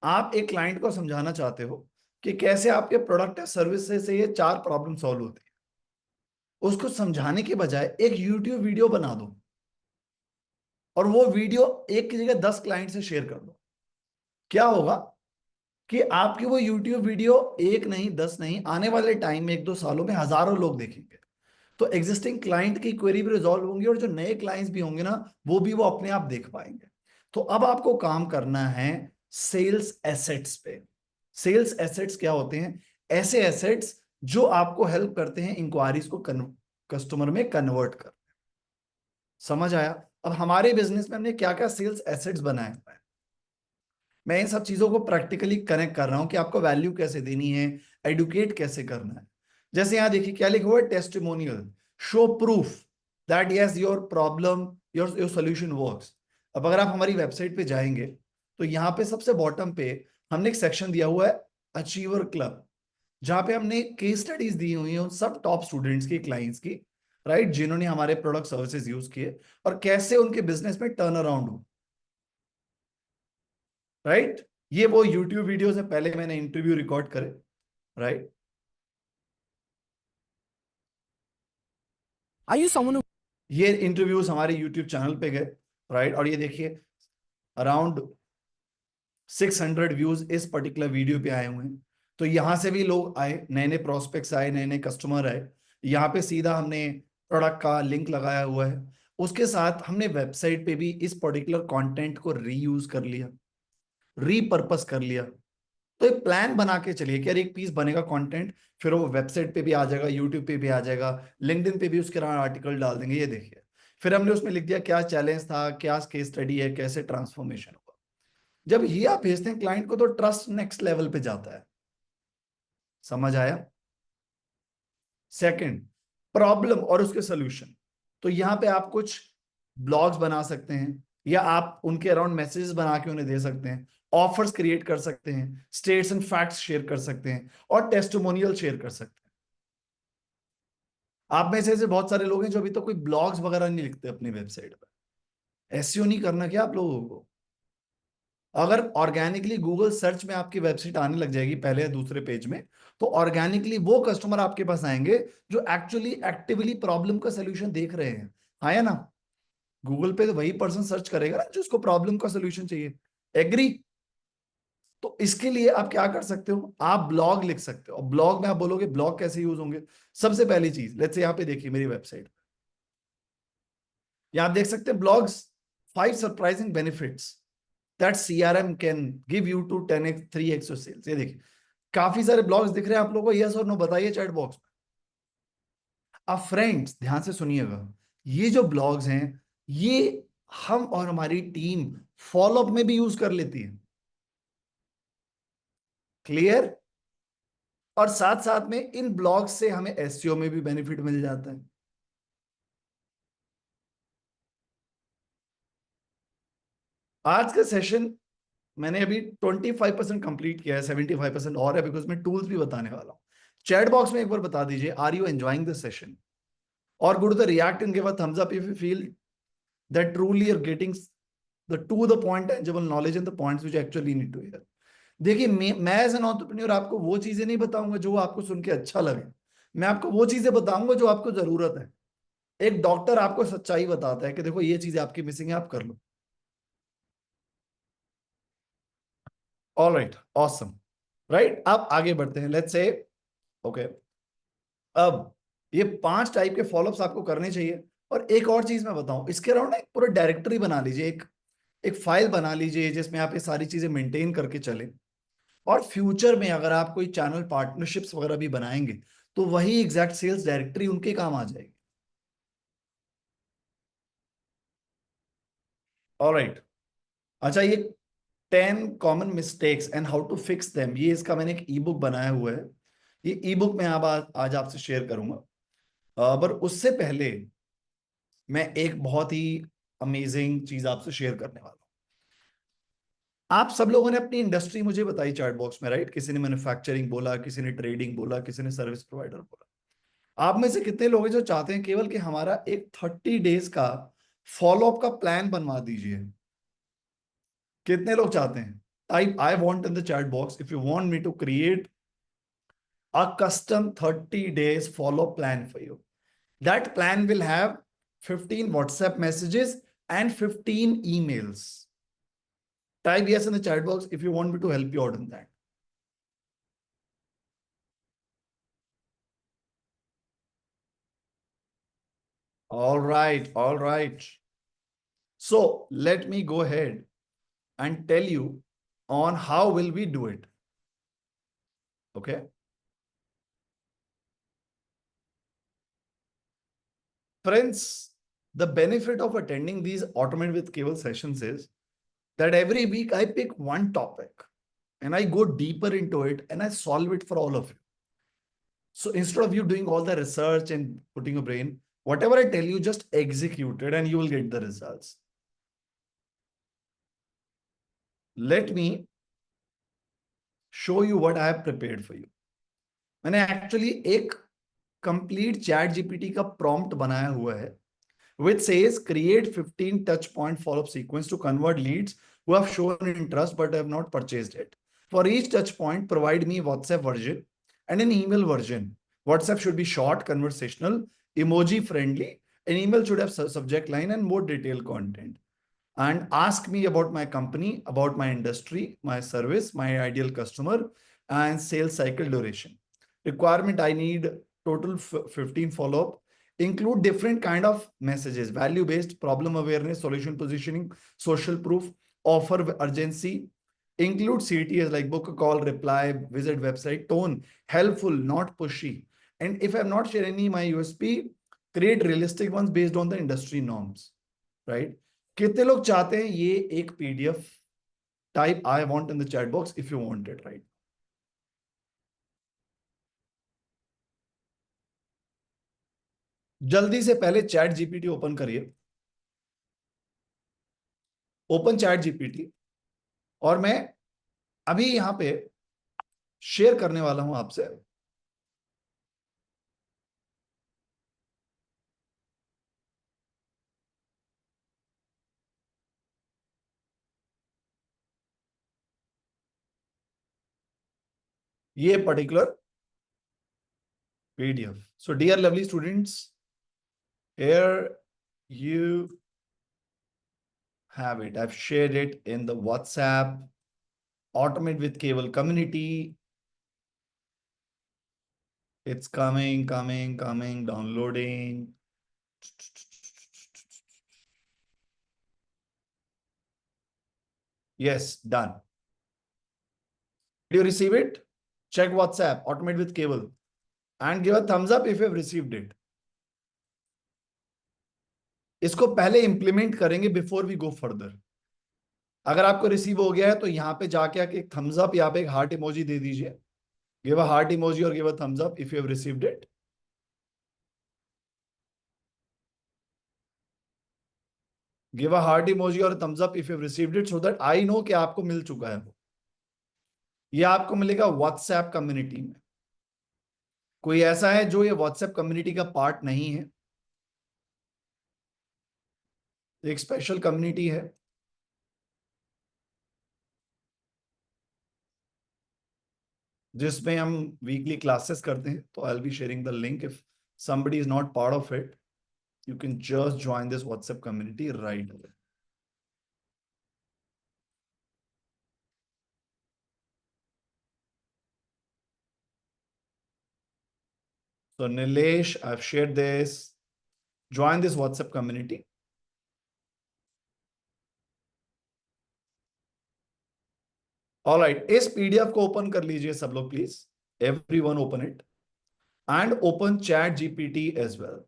आप एक क्लाइंट को समझाना चाहते हो कि कैसे आपके प्रोडक्ट या सर्विस से ये 4 प्रॉब्लम सॉल्व होती है, उसको समझाने के बजाय एक यूट्यूब वीडियो बना दो और वो वीडियो एक की जगह 10 क्लाइंट से शेयर कर दो। क्या होगा कि आपकी वो यूट्यूब वीडियो एक नहीं 10 नहीं, आने वाले टाइम में 1-2 सालों में हजारों लोग देखेंगे। तो एग्जिस्टिंग क्लाइंट की क्वेरी भी रिजॉल्व होंगी, और जो नए क्लाइंट्स भी होंगे ना, वो अपने आप देख पाएंगे। तो अब आपको काम करना है सेल्स एसेट्स पे। सेल्स एसेट्स क्या होते हैं? ऐसे एसेट्स जो आपको हेल्प करते हैं इंक्वायरीज को कस्टमर में कन्वर्ट कर। समझ आया? अब हमारे बिजनेस में हमने क्या क्या सेल्स एसेट्स बनाए हुए हैं, मैं इन सब चीजों को प्रैक्टिकली कनेक्ट कर रहा हूं कि आपको वैल्यू कैसे देनी है, एडुकेट कैसे करना है। जैसे यहां देखिए क्या लिखा हुआ है, testimonial, show proof that yes your problem your your solution works. अब अगर आप हमारी वेबसाइट पे जाएंगे तो यहाँ पे सबसे बॉटम पे हमने एक सेक्शन दिया हुआ है अचीवर क्लब, जहां पे हमने केस स्टडीज दी हुई हैं उन सब टॉप स्टूडेंट्स की, क्लाइंट्स की, राइट, जिन्होंने हमारे प्रोडक्ट सर्विसेज यूज किए और कैसे उनके बिजनेस में टर्न अराउंड हो। राइट, ये वो यूट्यूब वीडियोस है, पहले मैंने इंटरव्यू रिकॉर्ड करे। Right, Are you someone who ये इंटरव्यूज हमारे यूट्यूब चैनल पे गए। राइट, और ये देखिए अराउंड 600 व्यूज इस पर्टिकुलर वीडियो पे आए हुए हैं। तो यहां से भी लोग आए, नए नए प्रोस्पेक्ट्स आए, नए नए कस्टमर आए। यहाँ पे सीधा हमने प्रोडक्ट का लिंक लगाया हुआ है, उसके साथ हमने वेबसाइट पे भी इस पर्टिकुलर कंटेंट को रीयूज कर लिया, रीपर्पस कर लिया। तो एक प्लान बना के चलिए कि यार एक पीस बनेगा कंटेंट, फिर वो वेबसाइट पे भी आ जाएगा, यूट्यूब पे भी आ जाएगा, लिंक्डइन पे भी उसके आर्टिकल डाल देंगे। ये देखिए, फिर हमने उसमें लिख दिया क्या चैलेंज था, क्या केस स्टडी है, कैसे ट्रांसफॉर्मेशन हुआ। जब ये आप भेजते हैं क्लाइंट को तो ट्रस्ट नेक्स्ट लेवल पे जाता है। समझ आया? सेकंड, प्रॉब्लम और उसके सोल्यूशन। तो यहां पे आप कुछ ब्लॉग्स बना सकते हैं, या आप उनके अराउंड मैसेजेस बना के उन्हें दे सकते हैं, ऑफर्स क्रिएट कर सकते हैं, स्टेट्स एंड फैक्ट्स शेयर कर सकते हैं, और टेस्टिमोनियल शेयर कर सकते हैं। आप में से ऐसे बहुत सारे लोग हैं जो अभी तो कोई ब्लॉग्स वगैरह नहीं लिखते अपनी वेबसाइट पर। एसईओ नहीं करना क्या आप लोगों को? अगर ऑर्गेनिकली गूगल सर्च में आपकी वेबसाइट आने लग जाएगी पहले या दूसरे पेज में, तो ऑर्गेनिकली वो कस्टमर आपके पास आएंगे जो एक्चुअली एक्टिवली प्रॉब्लम का सोल्यूशन देख रहे हैं। आया ना? गूगल पे तो वही पर्सन सर्च करेगा ना जिसको प्रॉब्लम का सोल्यूशन चाहिए। एग्री? तो इसके लिए आप क्या कर सकते हो, आप ब्लॉग लिख सकते हो। ब्लॉग में आप बोलोगे ब्लॉग कैसे यूज होंगे, सबसे पहली चीज लेट्स से यहाँ पे देखिए मेरी वेबसाइट, यहाँ आप देख सकते हैं blogs, 5 surprising benefits that CRM can give you to 10x 3x your sales. ये देखिए काफी सारे ब्लॉग्स दिख रहे हैं आप लोगों को, यस और नो बताइए चैट बॉक्स में। अब फ्रेंड्स ध्यान से सुनिएगा, ये जो ब्लॉग्स हैं ये हम और हमारी टीम फॉलोअप में भी यूज कर लेती है। क्लियर? और साथ साथ में इन ब्लॉग्स से हमें एसईओ में भी बेनिफिट मिल जाता है। आज का सेशन मैंने अभी 25% कंप्लीट किया है, 75% और है, बिकॉज मैं टूल्स भी बताने वाला हूँ। चैट बॉक्स में एक बार बता दीजिए are you enjoying the session, और go to the react and give a thumbs up if you feel that truly you're getting the to the point tangible knowledge and the points which you actually need to hear. देखिए मैं as an entrepreneur आपको वो चीजें नहीं बताऊंगा जो आपको सुन के अच्छा लगे, मैं आपको वो चीजें बताऊंगा जो आपको जरूरत है। एक डॉक्टर आपको सच्चाई बताता है कि देखो ये चीजें आपकी मिसिंग है, आप कर लो। All right, awesome. राइट, आप आगे बढ़ते हैं, लेट्स से ओके। अब ये 5 टाइप के फॉलोअप्स आपको करने चाहिए। और एक और चीज मैं बताऊं, इसके अराउंड एक पूरा डायरेक्टरी बना लीजिए, एक एक फाइल बना लीजिए जिसमें आप ये सारी चीजें मेंटेन करके चले। और फ्यूचर में अगर आप कोई चैनल पार्टनरशिप्स वगैरह भी बनाएंगे तो वही एग्जैक्ट सेल्स डायरेक्टरी उनके काम आ जाएगी। ऑलराइट, अच्छा ये 10 common mistakes and how to fix them, ये इसका मैंने एक ई बुक बनाया हुआ है। ये ई बुक मैं आज आपसे शेयर करूंगा। पर उससे पहले मैं एक बहुत ही अमेजिंग चीज आपसे शेयर करने वाला हूँ। आप सब लोगों ने अपनी इंडस्ट्री मुझे बताई चैट बॉक्स में, राइट? किसी ने मैन्युफैक्चरिंग बोला, किसी ने ट्रेडिंग बोला, किसी ने सर्विस प्रोवाइडर बोला। आप में से कितने लोग हैं जो चाहते हैं केवल कि हमारा एक 30 डेज का फॉलोअप का प्लान बनवा दीजिए? कितने लोग चाहते हैं? Type I want in the chat box if you want me to create a custom 30 days follow plan for you. That plan will have 15 WhatsApp messages and 15 emails. Type yes in the chat box if you want me to help you out in that. All right, all right. So let me go ahead and tell you on how will we do it. Okay. Friends, the benefit of attending these Automate with Cable sessions is that every week I pick one topic and I go deeper into it and I solve it for all of you. So instead of you doing all the research and putting your brain, whatever I tell you, just execute it and you will get the results. Let me show you what I have prepared for you. मैंने actually एक complete chat GPT का prompt बनाया हुआ है which says create 15 touch point follow-up sequence to convert leads who have shown interest but have not purchased it. For each touch point, provide me WhatsApp version and an email version. WhatsApp should be short, conversational, emoji friendly. An email should have subject line and more detailed content. And ask me about my company, about my industry, my service, my ideal customer, and sales cycle duration. Requirement, I need total 15 follow-up. Include different kind of messages, value-based, problem awareness, solution positioning, social proof, offer urgency. Include CTS like book a call, reply, visit website, tone, helpful, not pushy. And if I'm not sharing any my USP, create realistic ones based on the industry norms, right? कितने लोग चाहते हैं ये एक PDF? Type I want in the chat box if you want it, right? जल्दी से पहले chat GPT open करिए, ओपन चैट जीपीटी। और मैं अभी यहां पे शेयर करने वाला हूं आपसे ये particular PDF. So dear lovely students, here you have it. I've shared it in the WhatsApp Automate with Cable community. It's coming, downloading. Yes, done. Did you receive it? Check WhatsApp, automate with Cable, and give a thumbs up if you have received it. इसको पहले implement करेंगे before we go further. अगर आपको receive हो गया है तो यहाँ पे जाके आके एक थम्स अप, यहाँ पे एक हार्ट इमोजी दे दीजिए. गिव अ हार्ट इमोजी और give a thumbs up if you have received it. Give a heart emoji और thumbs up if you have received it, so that I know कि आपको मिल चुका है. ये आपको मिलेगा व्हाट्सएप कम्युनिटी में. कोई ऐसा है जो ये व्हाट्सएप कम्युनिटी का पार्ट नहीं है? एक स्पेशल कम्युनिटी है जिसमें हम वीकली क्लासेस करते हैं. तो I will be sharing the link. If somebody is not part of it, you can just join this WhatsApp community right away. So Nilesh, I've shared this. Join this WhatsApp community. All right, इस PDF को open कर लीजिए सब लोग please. Everyone open it and open Chat GPT as well.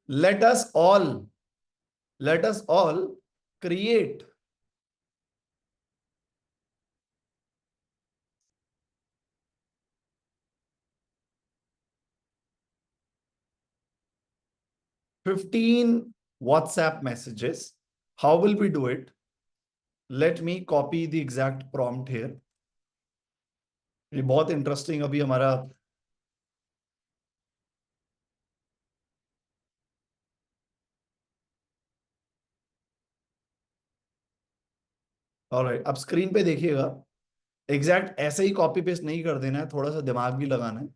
Let us all create $15 WhatsApp messages. How will we do it? Let me copy the exact prompt here. ये बहुत interesting अभी हमारा alright. अब screen पे देखिएगा. Exact ऐसे ही copy paste नहीं कर देना है, थोड़ा सा दिमाग भी लगाना है.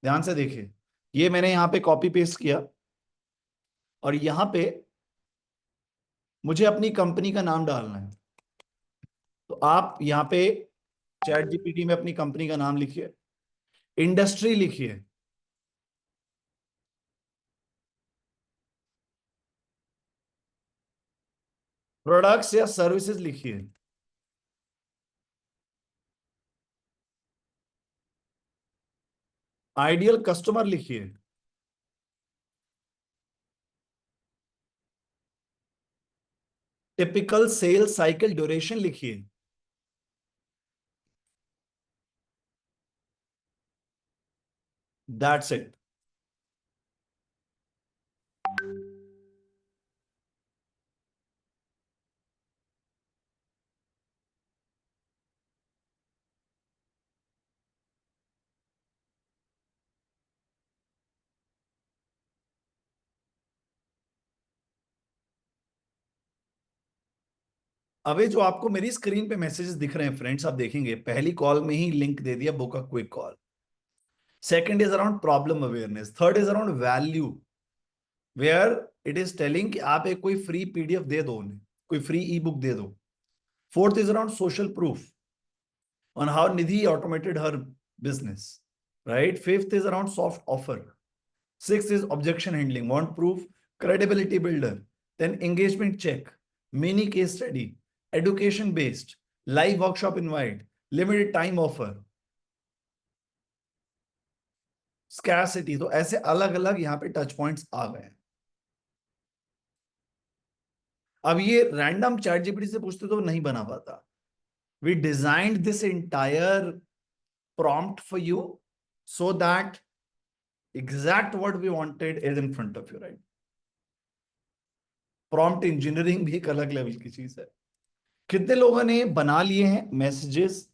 ध्यान से देखिए. ये मैंने यहाँ पे कॉपी पेस्ट किया और यहाँ पे मुझे अपनी कंपनी का नाम डालना है. तो आप यहाँ पे चैट जीपीटी में अपनी कंपनी का नाम लिखिए, इंडस्ट्री लिखिए, प्रोडक्ट्स या सर्विसेज लिखिए, आइडियल कस्टमर लिखिए, टिपिकल सेल्स साइकिल ड्यूरेशन लिखिए. That's it. अभी जो आपको मेरी स्क्रीन पे मैसेजेस दिख रहे हैं फ्रेंड्स, आप देखेंगे पहली कॉल में ही लिंक दे दिया, book a quick call. Second is around problem awareness. Third is around value, where it is telling कि आप एक कोई फ्री पीडीएफ दे दो उन्हें, कोई फ्री ई बुक दे दो. Fourth is around social proof on how Nidhi automated her business, right? Fifth is around soft offer. Sixth is objection handling, want proof, credibility builder, then engagement check, mini case study, education based, live workshop invite, limited time offer, scarcity. तो ऐसे अलग अलग यहाँ पे touch points आ गए हैं. अब ये रैंडम चैट जीपीटी से पूछते तो नहीं बना पाता. We designed this entire prompt for you so that exact what we wanted is in front of you, right? Prompt engineering भी एक अलग लेवल की चीज है. कितने लोगों ने बना लिए हैं मैसेजेस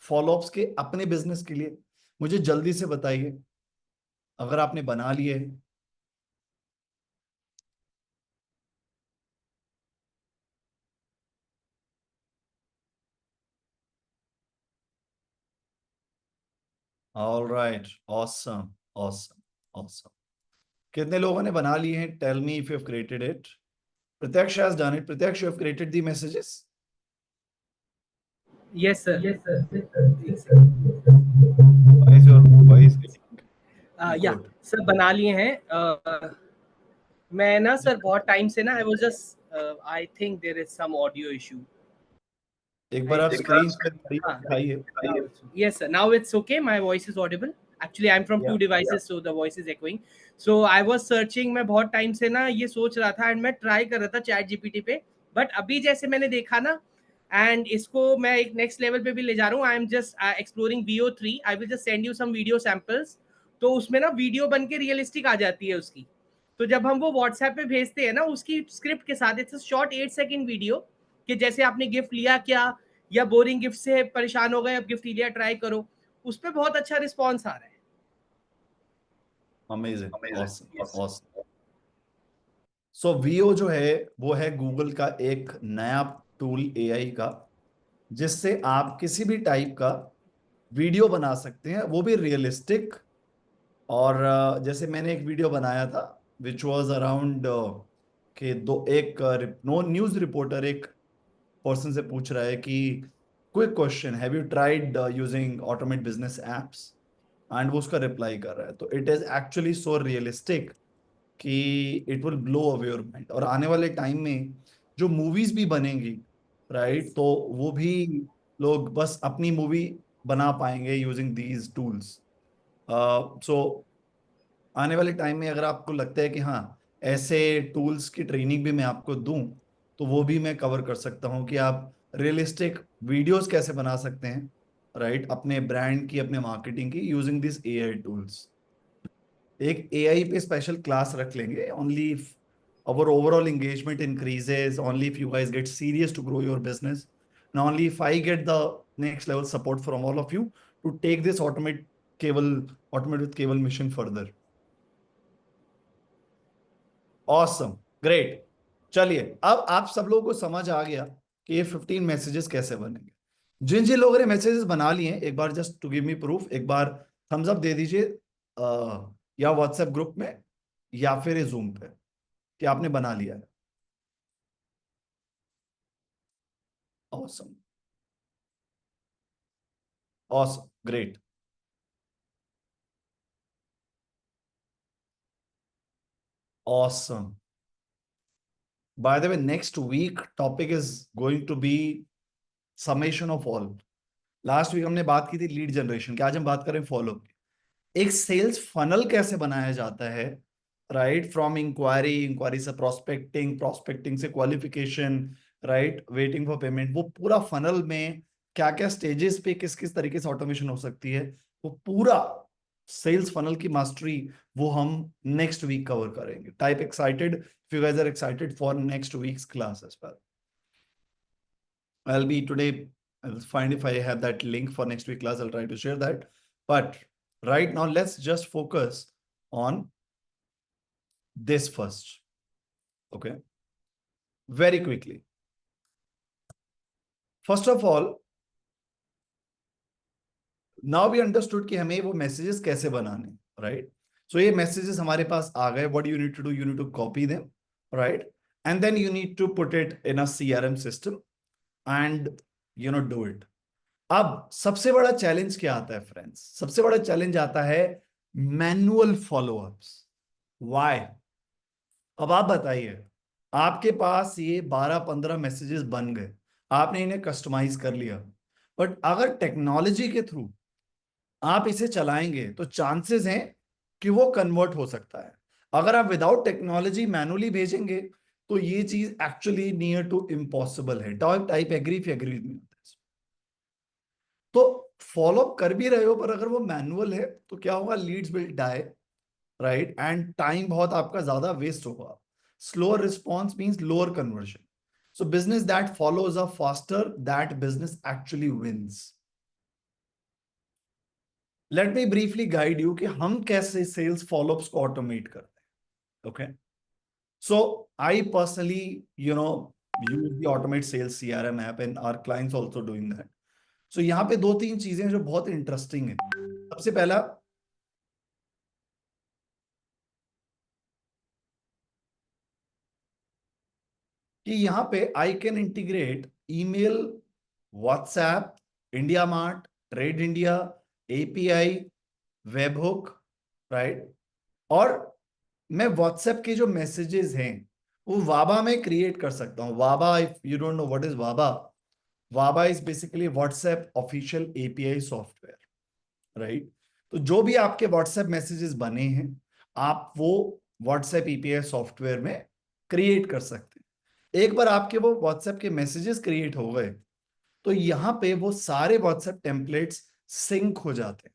फॉलोअप्स के अपने बिजनेस के लिए? मुझे जल्दी से बताइए अगर आपने बना लिए. All right, awesome awesome awesome. कितने लोगों ने बना लिए हैं? Tell me if you have created it. Pratyaksh has done it. Pratyaksh, you have created the messages. Yes, sir. Yes, sir. Yes, sir. एक Yes, sir. Second. Why is your voice getting या echoed? Sir बना लिए हैं। मैं ना sir बहुत time से ना I was just I think there is some audio issue. एक बार आई आप थिंक स्क्रीन पे दिखाइए। yes sir, now it's okay, my voice is audible. Actually I'm from two या devices, so the voice is echoing. So I was searching, मैं बहुत time से ना ये सोच रहा था एंड मैं ट्राई कर रहा था चैट जीपीटी पे, बट अभी जैसे मैंने देखा ना एंड इसको मैं एक नेक्स्ट लेवल पे भी ले जा रहा हूँ। I am just exploring VO3, I will just send you some video samples. तो उसमें ना वीडियो बन के रियलिस्टिक आ जाती है उसकी। तो जब हम वो व्हाट्सएप पे भेजते हैं ना उसकी स्क्रिप्ट के साथ, इट्स शॉर्ट 8 सेकेंड वीडियो कि जैसे आपने गिफ्ट लिया क्या, या बोरिंग गिफ्ट से परेशान हो गए, अब गिफ्ट लिया ट्राई करो। उस पर बहुत अच्छा रिस्पॉन्स आ रहा है। Amazing, Amazing. Awesome, Yes. Awesome. So VO जो है वो है गूगल का एक नया टूल एआई का, जिससे आप किसी भी टाइप का वीडियो बना सकते हैं, वो भी रियलिस्टिक। और जैसे मैंने एक वीडियो बनाया था विच वाज अराउंड कि दो एक नो न्यूज रिपोर्टर एक पर्सन से पूछ रहा है कि quick question, have you tried using automate business apps, and वो उसका रिप्लाई कर रहा है। तो it is actually so realistic कि it will blow away your mind. और आने वाले टाइम में जो मूवीज भी बनेंगी, राइट, तो वो भी लोग बस अपनी मूवी बना पाएंगे यूजिंग दीज टूल्स। सो आने वाले टाइम में अगर आपको लगता है कि हाँ, ऐसे टूल्स की ट्रेनिंग भी मैं आपको दूं, तो वो भी मैं कवर कर सकता हूं कि आप रियलिस्टिक वीडियोस कैसे बना सकते हैं, राइट, अपने ब्रांड की, अपने मार्केटिंग की, यूजिंग दिस एआई टूल्स। एक एआई पे स्पेशल क्लास रख लेंगे, only if our overall engagement increases, only if you guys get serious to grow your business, and only if I get the next level support from all of you to take this automate with cable mission further. Awesome, great. चलिए, अब आप सब लोगों को समझ आ गया कि ये 15 मैसेजेस कैसे बनेंगे। जिन जिन लोगों ने मैसेजेस बना लिए हैं, एक बार just to give me proof, एक बार थम्स अप दे दीजिए, या व्हाट्सएप ग्रुप में या फिर जूम पे, कि आपने बना लिया है। Awesome, awesome, great, awesome. By the way, next week topic is going to be summation of all. Last week हमने बात की थी लीड जनरेशन की, आज हम बात करें फॉलो। एक सेल्स फनल कैसे बनाया जाता है, राइट, फ्रॉम इंक्वायरी, इंक्वायरी से प्रोस्पेक्टिंग, प्रोस्पेक्टिंग से qualification, right, waiting for payment, वो पूरा फनल में क्या क्या स्टेजेस पे किस किस तरीके से ऑटोमेशन हो सकती है, वो पूरा सेल्स फनल की मास्टरी, वो हम नेक्स्ट वीक कवर करेंगे। Type excited if you guys are excited for next week's class as well. I'll be today. I'll find if I have that link for next week class. I'll try to share that. But right now, let's just focus on this first. Okay. Very quickly. First of all, now we understood कि हमें वो messages कैसे बनाने, right? So ये messages हमारे पास आ गए. What you need to do? You need to copy them, right? And then you need to put it in a CRM system and do it. अब सबसे बड़ा चैलेंज क्या आता है फ्रेंड्स? सबसे बड़ा चैलेंज आता है मैनुअल फॉलोअप्स। व्हाई? अब आप बताइए, आपके पास ये 12-15 मैसेजेस बन गए, आपने इन्हें कस्टमाइज कर लिया, बट अगर टेक्नोलॉजी के थ्रू आप इसे चलाएंगे तो चांसेस हैं कि वो कन्वर्ट हो सकता है। अगर आप विदाउट टेक्नोलॉजी मैनुअली भेजेंगे तो ये चीज एक्चुअली नियर टू इम्पॉसिबल है। Type agree if you agree with me. तो फॉलो कर भी रहे हो, पर अगर वो मैनुअल है तो क्या होगा? Leads will die, right, and time बहुत आपका ज्यादा वेस्ट होगा। Slower response means lower conversion. So business that follows a faster, that business actually wins. Let me briefly guide you कि हम कैसे सेल्स फॉलोअप्स को ऑटोमेट करते हैं। Okay, so I personally use the automate sales CRM app and our clients also doing that. So यहाँ पे दो तीन चीजें जो बहुत इंटरेस्टिंग है। सबसे पहला कि यहाँ पे I can integrate email, WhatsApp India mart, trade India, API, webhook, right. और मैं व्हाट्सएप के जो मैसेजेस हैं वो वाबा में क्रिएट कर सकता हूँ। Baba, if you don't know what is Baba, Baba is basically WhatsApp official API software, right. तो जो भी आपके व्हाट्सएप मैसेजेस बने हैं आप वो व्हाट्सएप एपीआई सॉफ्टवेयर में क्रिएट कर सकते हैं। एक बार आपके वो व्हाट्सएप के मैसेजेस क्रिएट हो गए तो यहाँ पे वो सारे व्हाट्सएप टेम्पलेट्स सिंक हो जाते हैं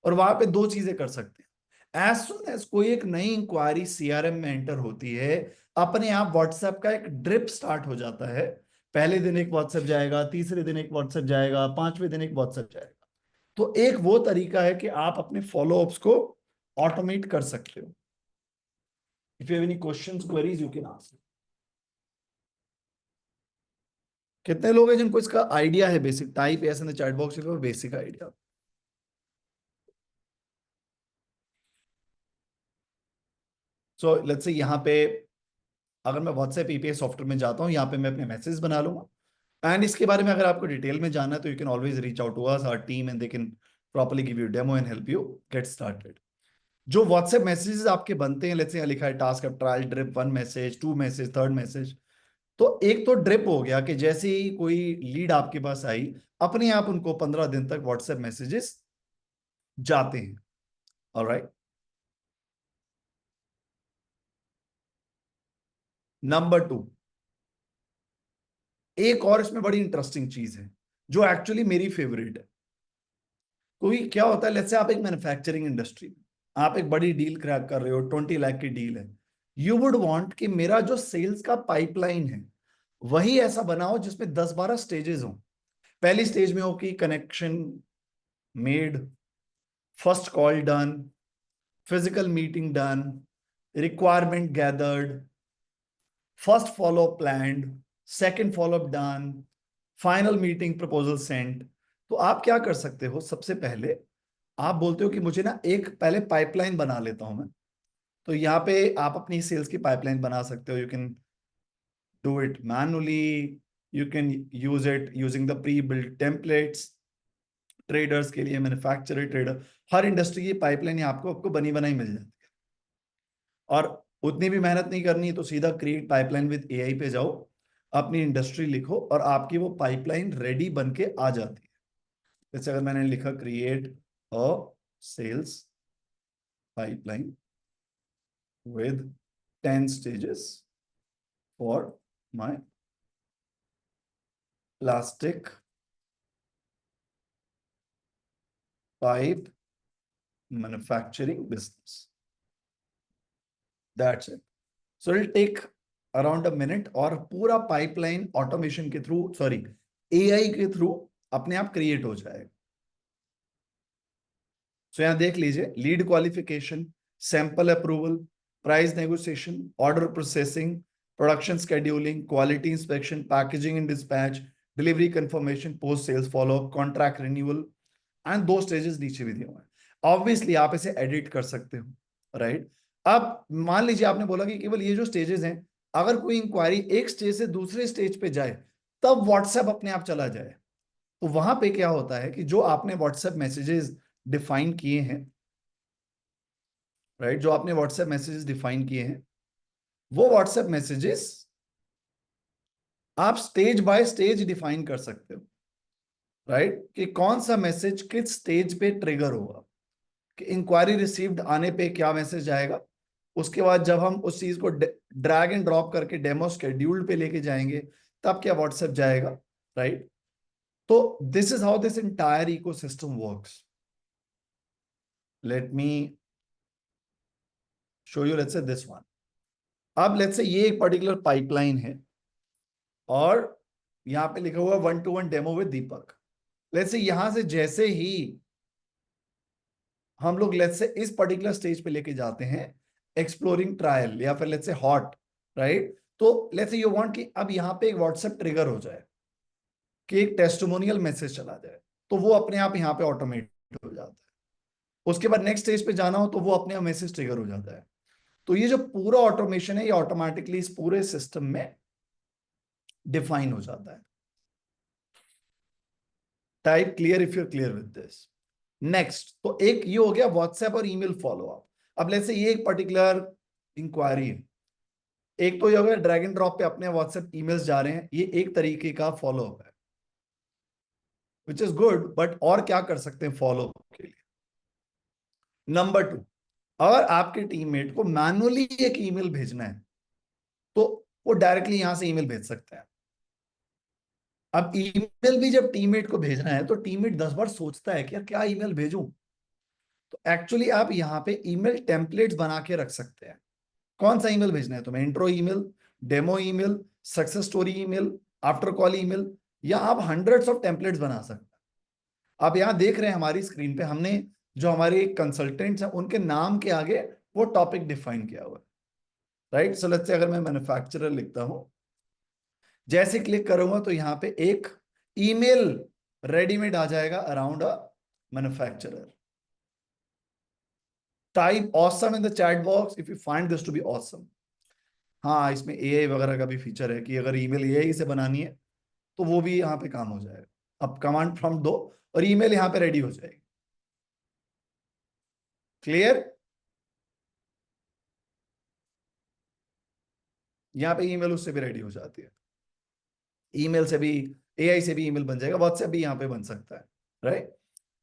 और वहां पे दो चीजें कर सकते हैं। एज सुन एज कोई एक नई इंक्वायरी सीआरएम में एंटर होती है, अपने आप व्हाट्सएप का एक ड्रिप स्टार्ट हो जाता है। पहले दिन एक व्हाट्सएप जाएगा, तीसरे दिन एक व्हाट्सएप जाएगा, पांचवें दिन एक व्हाट्सएप जाएगा। तो एक वो तरीका है कि आप अपने फॉलोअप्स को ऑटोमेट कर सकते हो। If you have any questions, queries, you can ask. कितने लोग हैं जिनको इसका आइडिया है? Basic type yes in the chat box if you have basic idea. So let's say यहाँ पे अगर मैं व्हाट्सएप एपीआई सॉफ्टवेयर में जाता हूँ, यहाँ पे मैं अपने मैसेज बना लूंगा। एंड इसके बारे में अगर आपको डिटेल में जानना है तो you can always reach out to us, our team, and they can properly give you demo and help you get started. जो व्हाट्सएप मैसेजेस आपके बनते हैं, लेट्स से लिखा है task of trial drip, 1 message, 2 message, 3rd message. तो एक तो drip हो गया कि जैसे ही कोई लीड आपके पास आई, अपने आप उनको 15 दिन तक व्हाट्सएप मैसेजेस जाते हैं। ऑलराइट। नंबर 2, एक और इसमें बड़ी इंटरेस्टिंग चीज है जो एक्चुअली मेरी फेवरेट है। कोई क्या होता है, लेट्स से आप एक मैन्युफैक्चरिंग इंडस्ट्री में आप एक बड़ी डील क्रैक कर रहे हो, 20 लाख की डील है। यू वुड वांट कि मेरा जो सेल्स का पाइपलाइन है वही ऐसा बनाओ जिसमें 10-12 स्टेजेस हो। पहली स्टेज में हो कि connection made, first call done, physical meeting done, requirement gathered, first follow up planned, second follow up done, final meeting proposal send. तो आप क्या कर सकते हो, सबसे पहले आप बोलते हो कि मुझे ना एक पहले पाइपलाइन बना लेता हूं मैं। तो यहाँ पे आप अपनी सेल्स की पाइपलाइन बना सकते हो। You can do it manually, you can use it using the pre built templates. Traders के लिए, मैन्युफैक्चरर, ट्रेडर, हर इंडस्ट्री की पाइपलाइन आपको आपको बनी बनाई मिल जाती है। और उतनी भी मेहनत नहीं करनी, तो सीधा क्रिएट पाइपलाइन विद एआई पे जाओ, अपनी इंडस्ट्री लिखो और आपकी वो पाइपलाइन रेडी बन के आ जाती है। जैसे अगर मैंने लिखा create a sales pipeline with 10 stages for my plastic pipe manufacturing business. That's it. So it'll take around a minute और पूरा पाइपलाइन ऑटोमेशन के थ्रू, सॉरी एआई के थ्रू अपने आप क्रिएट हो जाएगा। सो यहां देख लीजिए, lead qualification, sample approval, price negotiation, order processing, production scheduling, quality inspection, packaging and dispatch, delivery confirmation, post sales follow up, contract renewal, and 2 stages नीचे भी दिए हुए हैं। ऑब्वियसली आप इसे एडिट कर सकते हो, राइट। अब मान लीजिए आपने बोला कि केवल ये जो स्टेजेस हैं, अगर कोई इंक्वायरी एक स्टेज से दूसरे स्टेज पे जाए तब व्हाट्सएप अपने आप चला जाए। तो वहां पे क्या होता है कि जो आपने व्हाट्सएप मैसेजेस डिफाइन किए हैं, राइट, जो आपने व्हाट्सएप मैसेजेस डिफाइन किए हैं, वो व्हाट्सएप मैसेजेस आप स्टेज बाय स्टेज डिफाइन कर सकते हो, राइट, कि कौन सा मैसेज किस स्टेज पे ट्रिगर होगा। कि इंक्वायरी रिसीव्ड आने पे क्या मैसेज आएगा, उसके बाद जब हम उस चीज को ड्रैग एंड ड्रॉप करके डेमो शेड्यूल्ड पे लेके जाएंगे तब क्या व्हाट्सएप जाएगा, राइट। तो this is how this entire ecosystem works. Let me show you, let's say this one. अब लेट्स से ये एक पर्टिकुलर पाइपलाइन है और यहां पे लिखा हुआ 1-to-1 demo with Deepak. Let's say यहां से जैसे ही हम लोग लेट्स से इस पर्टिकुलर स्टेज पे लेके जाते हैं, एक्सप्लोरिंग ट्रायल या फिर लेट्स से हॉट, राइट। तो लेट्स से यू वांट कि अब यहां पे एक व्हाट्सएप ट्रिगर हो जाए, कि एक टेस्टिमोनियल मैसेज चला जाए, तो वो अपने आप यहाँ पे ऑटोमेट हो जाता है। उसके बाद नेक्स्ट स्टेज पे जाना हो तो वो अपने आप मैसेज ट्रिगर हो जाता है। तो ये जो पूरा ऑटोमेशन है ये ऑटोमेटिकली इस पूरे सिस्टम में डिफाइन हो जाता है। Type clear if you clear with this. Next, तो एक ये हो गया व्हाट्सएप और ईमेल फॉलो अप। अब लेट्स से ये एक पर्टिकुलर इंक्वायरी है, एक तो ये हो गया ड्रैग एंड ड्रॉप पे अपने व्हाट्सएप ईमेल्स जा रहे हैं, ये एक तरीके का फॉलो अप है विच इज गुड, बट और क्या कर सकते हैं फॉलो अप के लिए? नंबर टू, अगर आपके टीममेट को मैनुअली एक ईमेल भेजना है तो वो डायरेक्टली यहां से ईमेल भेज सकता है। अब ईमेल भी जब टीममेट को भेजना है तो टीममेट 10 बार सोचता है कि यार क्या ईमेल भेजूं। तो एक्चुअली आप यहाँ पे ईमेल टेम्पलेट्स बना के रख सकते हैं। कौन सा ईमेल भेजना है तुम्हें? Intro email, demo email, success story email, after call email, या आप हंड्रेड्स ऑफ टेम्पलेट्स बना सकते हैं। आप यहाँ देख रहे हैं हमारी स्क्रीन पे हमने जो हमारे कंसल्टेंट्स हैं उनके नाम के आगे वो टॉपिक डिफाइन किया हुआ है, राइट? सो लेट्स से अगर मैं मैन्युफैक्चरर लिखता हूं, जैसे क्लिक करूंगा तो यहाँ पे एक ईमेल रेडीमेड आ जाएगा around a manufacturer. Type awesome in the chat box if you find this to be awesome. हाँ, इसमें एआई वगैरह का भी फीचर है कि अगर ईमेल एआई से बनानी है तो वो भी यहाँ पे काम हो जाएगा। अब कमांड प्रॉम्प्ट दो और ईमेल यहाँ पे रेडी हो जाएगी। क्लियर? यहाँ पे ईमेल उससे भी रेडी हो जाती है, ईमेल से भी, एआई से भी ईमेल बन जाएगा, व्हाट्सएप भी यहाँ पे बन सकता है, राइट?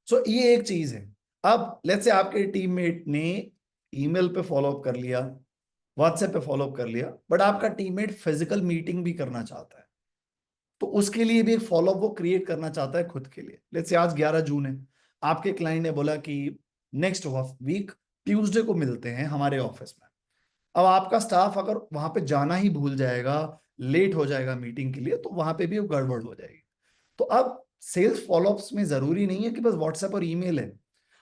सो ये एक चीज है। अब लेट्स से आपके टीममेट ने ईमेल पे फॉलो अप कर लिया, व्हाट्सएप पे फॉलो अप कर लिया, बट आपका टीममेट फिजिकल मीटिंग भी करना चाहता है, तो उसके लिए भी एक फॉलो अप वो क्रिएट करना चाहता है खुद के लिए। लेट्स से आज 11 जून है, आपके क्लाइंट ने बोला कि नेक्स्ट वीक ट्यूसडे को मिलते हैं हमारे ऑफिस में। अब आपका स्टाफ अगर वहां पे जाना ही भूल जाएगा, लेट हो जाएगा मीटिंग के लिए, तो वहां पे भी वो गड़बड़ हो जाएगी। तो अब सेल्स फॉलोअप्स में जरूरी नहीं है कि बस व्हाट्सएप और ईमेल है।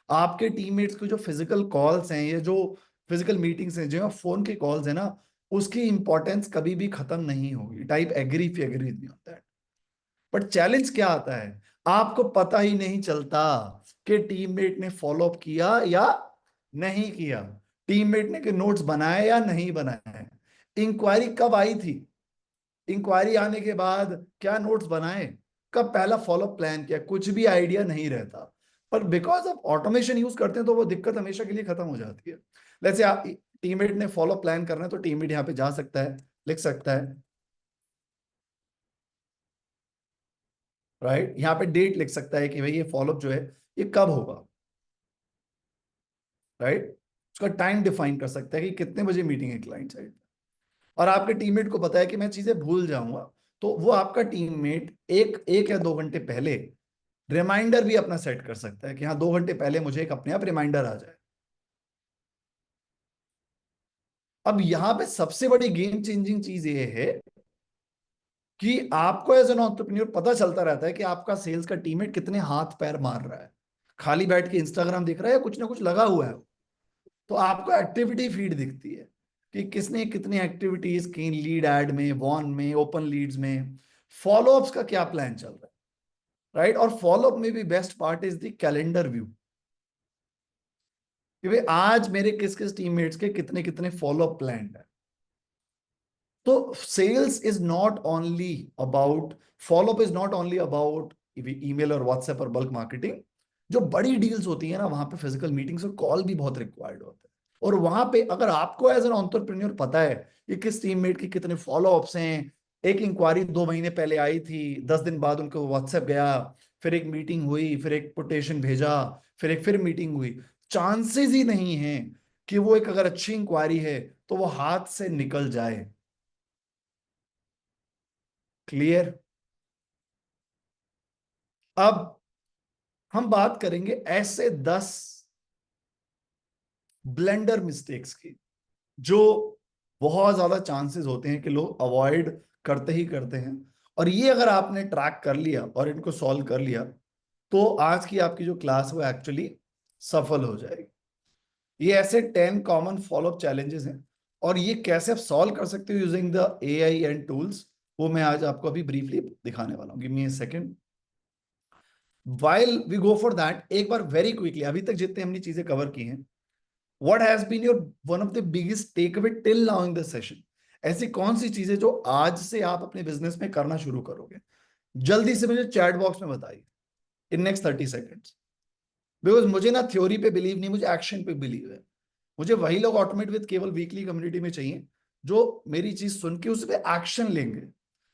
आपके टीममेट्स के जो फिजिकल कॉल्स हैं, ये जो फिजिकल मीटिंग्स हैं, जो फोन के कॉल्स हैं ना, उसकी इंपॉर्टेंस कभी भी खत्म नहीं होगी। Type agree if you agree with me on that. But challenge क्या आता है? आपको पता ही नहीं चलता कि टीममेट ने फॉलो अप किया या नहीं किया, टीममेट ने के नोट्स बनाए या नहीं बनाए, इंक्वायरी कब आई थी, इंक्वायरी आने के बाद क्या नोट्स बनाए, कब पहला फॉलो प्लान किया, कुछ भी आइडिया नहीं रहता। पर बिकॉज आप ऑटोमेशन यूज करते हैं तो वो दिक्कत हमेशा के लिए खत्म हो जाती है। जैसे आप टीममेट ने फॉलो प्लान करना है तो टीममेट यहाँ पे जा सकता है, लिख सकता है, राइट? यहाँ पे डेट लिख सकता है कि भाई ये फॉलोअप जो है ये कब होगा, राइट? उसका टाइम डिफाइन कर सकता है कि कितने बजे मीटिंग है क्लाइंट साइड। और आपके टीममेट को पता है कि मैं चीजें भूल जाऊंगा, तो वो आपका टीममेट एक एक या 2 घंटे पहले रिमाइंडर भी अपना सेट कर सकता है कि हाँ 2 घंटे पहले मुझे एक अपने आप रिमाइंडर आ जाए। अब यहां पे सबसे बड़ी गेम चेंजिंग चीज ये है कि आपको एज एन एंटरप्रेन्योर पता चलता रहता है कि आपका सेल्स का टीममेट कितने हाथ पैर मार रहा है, खाली बैठ के इंस्टाग्राम दिख रहा है या कुछ ना कुछ लगा हुआ है। तो आपको एक्टिविटी फीड दिखती है कि किसने कितनी एक्टिविटीज की, लीड एड में, वॉन में, ओपन लीड्स में, फॉलोअप्स का क्या प्लान चल रहा है, राइट? और फॉलोअप में भी best part is the calendar view कि भाई आज मेरे किस किस टीममेट्स के कितने कितने फॉलोअप प्लान है। तो sales is not only about, follow up is not only about email और व्हाट्सएप और बल्क मार्केटिंग। जो बड़ी डील्स होती है ना, वहां पे फिजिकल मीटिंग्स और कॉल भी बहुत रिक्वायर्ड होता है। और वहां पे अगर आपको एज एन एंटरप्रेन्योर पता है कि किस टीममेट की कितने फॉलोअप्स हैं, एक इंक्वायरी 2 महीने पहले आई थी, 10 दिन बाद उनको व्हाट्सएप गया, फिर एक मीटिंग हुई, फिर एक कोटेशन भेजा, फिर मीटिंग हुई, चांसेस ही नहीं है कि वो एक अगर अच्छी इंक्वायरी है तो वो हाथ से निकल जाए। क्लियर? अब हम बात करेंगे ऐसे 10 ब्लेंडर मिस्टेक्स की जो बहुत ज्यादा चांसेस होते हैं कि लोग अवॉइड करते ही करते हैं। और ये अगर आपने ट्रैक कर लिया और इनको सॉल्व कर लिया तो आज की आपकी जो क्लास है वो एक्चुअली सफल हो जाएगी। ये ऐसे 10 कॉमन फॉलोअप चैलेंजेस हैं और ये कैसे आप सॉल्व कर सकते हो using the AI and tools, वो मैं आज आपको अभी ब्रीफली दिखाने वाला हूँ। Give me a second. While we go for that, एक बार वेरी क्विकली अभी तक जितने हमने चीजें कवर की हैं, what has been your one of the biggest takeaway till now in this session? ऐसी कौन सी चीजें जो आज से आप अपने बिजनेस में करना शुरू करोगे? जल्दी से मुझे चैट बॉक्स में बताइए। In next 30 seconds. बिकॉज मुझे ना थ्योरी पे बिलीव नहीं, मुझे एक्शन पे बिलीव है। मुझे वही लोग automate with Kevell weekly community में चाहिए जो मेरी चीज सुन के उस पर एक्शन लेंगे।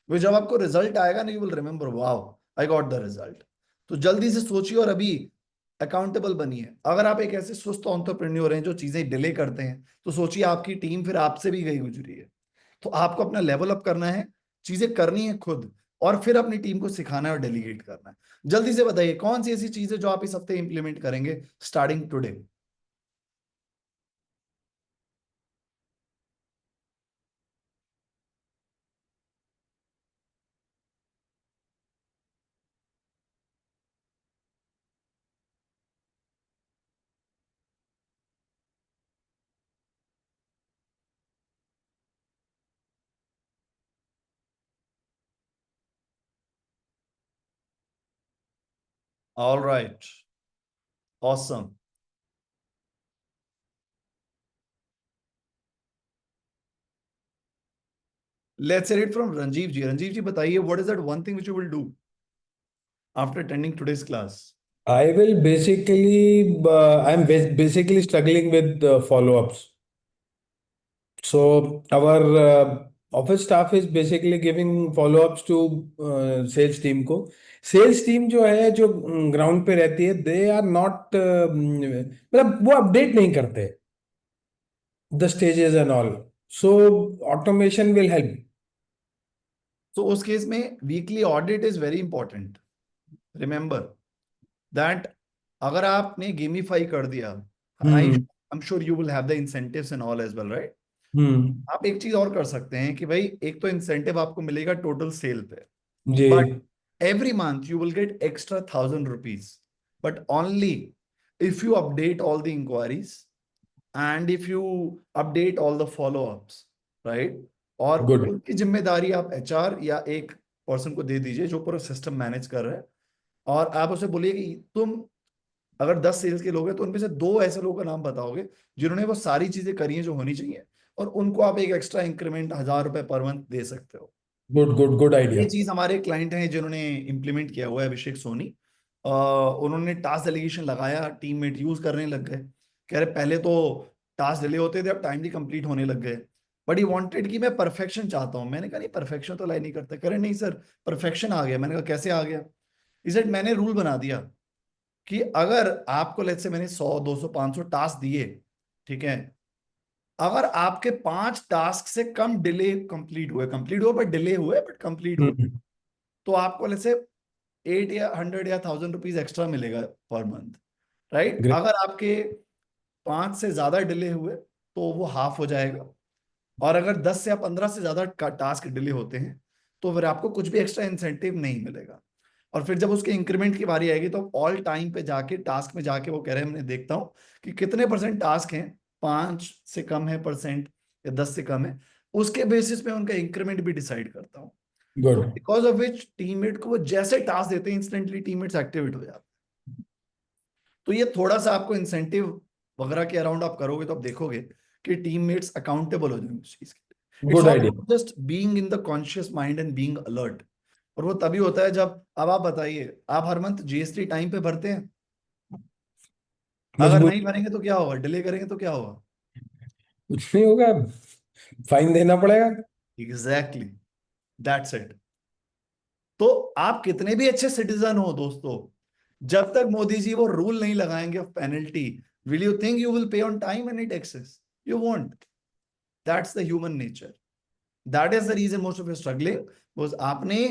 वो जब आपको रिजल्ट आएगा ना, you will remember, wow I got the result. तो जल्दी से सोचिए और अभी अकाउंटेबल बनिए। अगर आप एक ऐसे सुस्त एंटरप्रेन्योर हैं जो चीजें डिले करते हैं, तो सोचिए आपकी टीम फिर आपसे भी गई गुजरी है। तो आपको अपना लेवल अप करना है, चीजें करनी है खुद, और फिर अपनी टीम को सिखाना है और डेलीगेट करना है। जल्दी से बताइए कौन सी ऐसी चीजें जो आप इस हफ्ते इंप्लीमेंट करेंगे starting today. All right, awesome. Let's hear it from Ranjeev ji. Ranjeev ji बताइए, what is that one thing which you will do after attending today's class. I will basically, I'm basically struggling with follow-ups. So our office staff is basically giving follow-ups to sales team को. Sales team जो है, जो ground पे रहती है, they are not, मतलब वो update नहीं करते the stages and all. So automation will help. तो उस केस में weekly audit is very important. Remember that अगर आपने गेमिफाई कर दिया, I hmm am sure you will have the incentives and all as well, right. Hmm आप एक चीज और कर सकते हैं कि भाई एक तो इंसेंटिव आपको मिलेगा टोटल सेल पे, जी but every month you will get extra 1,000 rupees, but only if you update all the inquiries and if you update all the follow-ups, right? और good उनकी जिम्मेदारी आप एचआर या एक पर्सन को दे दीजिए जो पूरा सिस्टम मैनेज कर रहा है, और आप उसे बोलिए कि तुम अगर 10 सेल्स के लोग हैं तो उनमें से 2 ऐसे लोगों का नाम बताओगे जिन्होंने वो सारी चीजें करी हैं जो होनी चाहिए, और उनको आप एक एक्स्ट्रा इंक्रीमेंट 1,000 रुपए पर मंथ दे सकते हो। good ये idea. चीज हमारे क्लाइंट हैं जिन्होंने इम्प्लीमेंट किया हुआ है, अभिषेक सोनी। उन्होंने टास्क डेलीगेशन लगाया, टीममेट यूज करने लग गए। कह रहे पहले तो टास्क डिले होते थे, अब टाइमली कंप्लीट होने लग गए। बट ही वांटेड कि मैं परफेक्शन चाहता हूं। मैंने कहा नहीं, परफेक्शन तो लाई नहीं करते। कह रहे नहीं सर, परफेक्शन आ गया। मैंने कहा कैसे आ गया। इसे मैंने रूल बना दिया कि अगर आपको लेट्स से मैंने 100 200 500 टास्क दिए, ठीक है, अगर आपके 5 टास्क से कम डिले कंप्लीट हुए बट डिले हुए बट कंप्लीट हुए, हम्म तो आपको लेट्स से 8 या 100 या 1,000 रुपीज एक्स्ट्रा मिलेगा पर मंथ, राइट। great. अगर आपके 5 से ज्यादा डिले हुए तो वो हाफ हो जाएगा, और अगर 10 या 15 से ज्यादा टास्क डिले होते हैं तो फिर आपको कुछ भी एक्स्ट्रा इंसेंटिव नहीं मिलेगा। और फिर जब उसके इंक्रीमेंट की बारी आएगी तो ऑल टाइम पे जाके टास्क में जाके वो कह रहे हैं, मैं देखता हूँ कि कितने परसेंट टास्क हैं, 5 से कम है परसेंट या 10 से कम है, उसके बेसिस पे उनका इंक्रीमेंट भी डिसाइड करता हूँ। तो Good. Because of which teammate को वो जैसे टास्क देते हैं इंस्टेंटली टीममेट्स एक्टिवेट हो जाते हैं। तो ये थोड़ा सा आपको इंसेंटिव वगैरह के अराउंड आप करोगे तो आप देखोगे कि टीममेट्स अकाउंटेबल हो जाएंगे उस चीज के लिए। It's Good all idea. Just being in the conscious mind and being alert. और वो तभी होता है जब, अब आप बताइए, आप हर मंथ जीएसटी टाइम पे भरते हैं? अगर मजबूत नहीं भरेंगे तो क्या होगा, डिले करेंगे तो क्या होगा? कुछ नहीं होगा, फाइन देना पड़ेगा. Exactly, that's it. तो आप कितने भी अच्छे सिटीजन हो दोस्तों, जब तक मोदी जी वो रूल नहीं लगाएंगे of penalty, will you think you will pay on time any taxes? You won't. That's the human nature. That is the reason most of you struggling, because आपने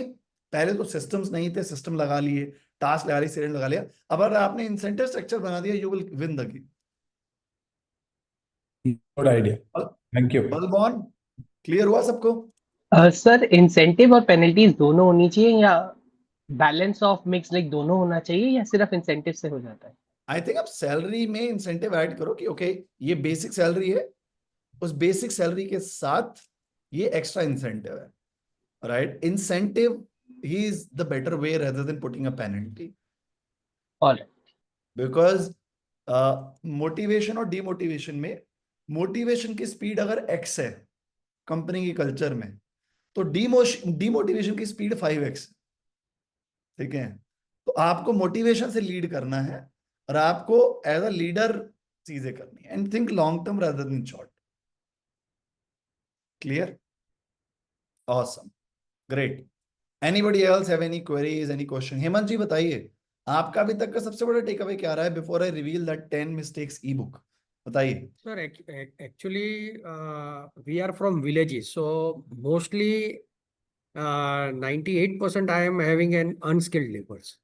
पहले तो सिस्टम्स नहीं थे, सिस्टम लगा लिए, टास्क लगा लिए, सीरियल लगा लिया। अब अगर आपने इंसेंटिव स्ट्रक्चर बना दिया, you will win the game. Good idea. Thank you. बलबॉन, क्लियर हुआ सबको? सर इंसेंटिव और पेनल्टीज दोनों होनी चाहिए या बैलेंस ऑफ मिक्स लाइक दोनों होना चाहिए या सिर्फ इंसेंटिव से हो जाता है? आई थिंक आप सैलरी में इंसेंटिव ऐड करो कि ओके ये बेसिक सैलरी है, उस बेसिक सैलरी के साथ ये एक्स्ट्रा इंसेंटिव है, right. Incentive he is the better way rather than putting a penalty, और बिकॉज मोटिवेशन और डिमोटिवेशन में, मोटिवेशन की स्पीड अगर एक्स है कंपनी की कल्चर में, तो डिमोटिवेशन की स्पीड 5x, ठीक है। तो तो आपको मोटिवेशन से लीड करना है और आपको एज अ लीडर चीजें करनी है and think long term rather than short. Clear? Awesome. Great. Anybody else have any queries, any question? Hemant ji बताइए, आपका अभी तक का सबसे बड़ा टेक अवे क्या रहा है before I reveal that 10 mistakes E book? बताइए. Sir, actually, we are from villages, so mostly 98% I am having an unskilled laborers.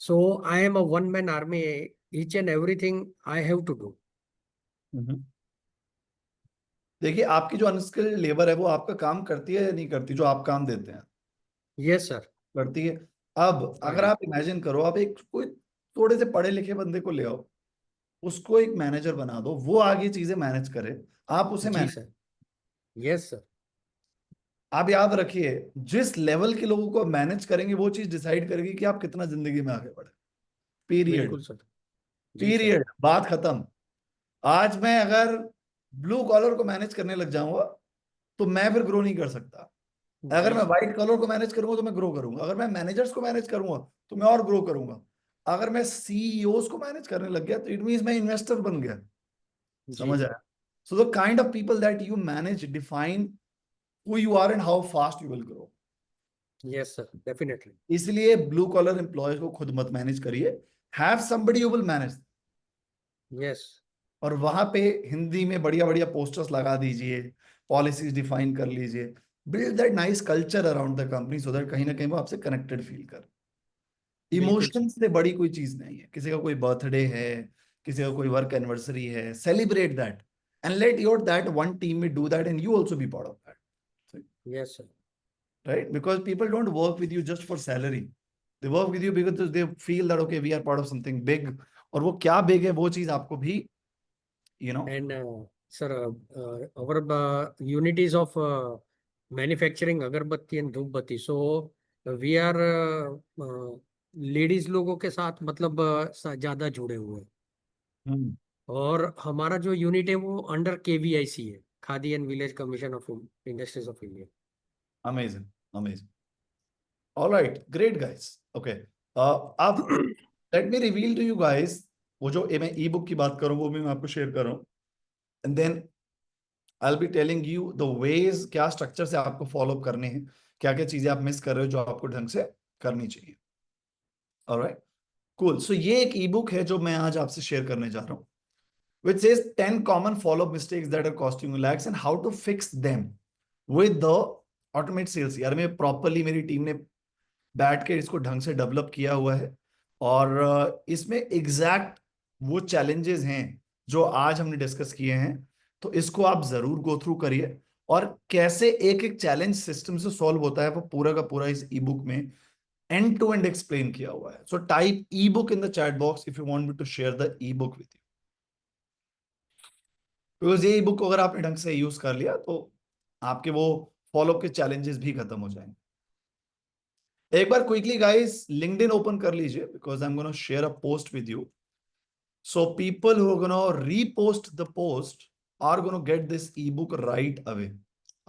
So I am a one-man army. Each and everything I have to do. देखिए, आपकी जो unskilled labour है वो आपका काम करती है या नहीं करती, जो आप काम देते हैं? Yes, sir. करती है. अब अगर आप इमेजिन करो, आप एक कोई थोड़े से पढ़े लिखे बंदे को ले आओ, उसको एक मैनेजर बना दो, वो आगे चीजें मैनेज करे, आप उसे जी मैनेज. सर. Yes, sir. आप याद रखिए, जिस लेवल के लोगों को मैनेज करेंगे वो चीज डिसाइड करेगी कि आप कितना जिंदगी में आगे बढ़े. पीरियड. बिल्कुल सर. जी सर. पीरियड. बात खत्म. आज मैं अगर ब्लू कॉलर को मैनेज करने लग जाऊंगा तो मैं फिर ग्रो नहीं कर सकता. अगर जी मैं सर. व्हाइट कॉलर को मैनेज करूंगा तो मैं ग्रो करूंगा. अगर मैं मैनेजर्स को मैनेज करूंगा तो मैं और ग्रो करूंगा. अगर मैं सीईओस को मैनेज करने लग गया तो इट मींस मैं इन्वेस्टर बन गया. जी. समझ आया? So the kind of people that you manage define who you are and how fast you will grow. Yes, sir. Definitely. इसलिए ब्लू कॉलर एम्प्लॉयज को खुद मत मैनेज करिए. Have somebody who will manage. Yes. और वहां पे हिंदी में बढ़िया बढ़िया पोस्टर्स लगा दीजिए, पॉलिसीज डिफाइन कर लीजिए, build that nice culture around the company so that कहीं ना कहीं वो आपसे कनेक्टेड फील कर. बिल्कुल इमोशन सर. से बड़ी कोई चीज नहीं है. किसी का कोई बर्थडे है, किसी का कोई वर्क एनिवर्सरी है, celebrate that and let your that one team में do that and you also be part of that. Yes, sir. Right? Because people don't work with you just for salary. They work with you because they feel that okay, we are part of something big. और वो क्या big है वो चीज आपको भी And sir, our unit is of manufacturing agarbatti and धूपबत्ती. So we are ladies लोगों के साथ मतलब ज्यादा जुड़े हुए हैं. हम्म. और हमारा जो यूनिट है वो अंडर KVIC है, khadi and village commission of industries of India. Amazing. Amazing. All right. Great guys. Okay. अब let me reveal to you guys, वो जो मैं ई बुक की बात कर रहा हूँ वो भी मैं आपको शेयर कर रहा हूँ. And then I'll be telling you the ways, क्या स्ट्रक्चर से आपको फॉलो अप करने हैं, क्या क्या चीजें आप मिस कर रहे हो जो आपको ढंग से करनी चाहिए. ऑलराइट. कूल. सो ये एक ई बुक है जो मैं आज आपसे शेयर करने जा रहा हूँ, which says 10 common follow-up mistakes that are costing you lakhs and how to fix them with the automate sales. यार मैं प्रॉपरली मेरी टीम ने बैठ के इसको ढंग से डेवलप किया हुआ है और इसमें एग्जैक्ट वो चैलेंजेस हैं जो आज हमने डिस्कस किए हैं. तो इसको आप जरूर गो थ्रू करिए और कैसे एक एक चैलेंज सिस्टम से सॉल्व होता है वो पूरा का पूरा इस ई बुक में एंड टू एंड एक्सप्लेन किया हुआ है. So type ebook in the chat box if you want me to share the ebook with you. Because ये ई बुक को अगर आपने ढंग से यूज कर लिया तो आपके वो फॉलोअप के चैलेंजेस भी खत्म हो जाएंगे. एक बार क्विकली गाइस लिंक्डइन ओपन कर लीजिए because I am gonna share a post with you. So people who are gonna repost the post are gonna get this ebook right away.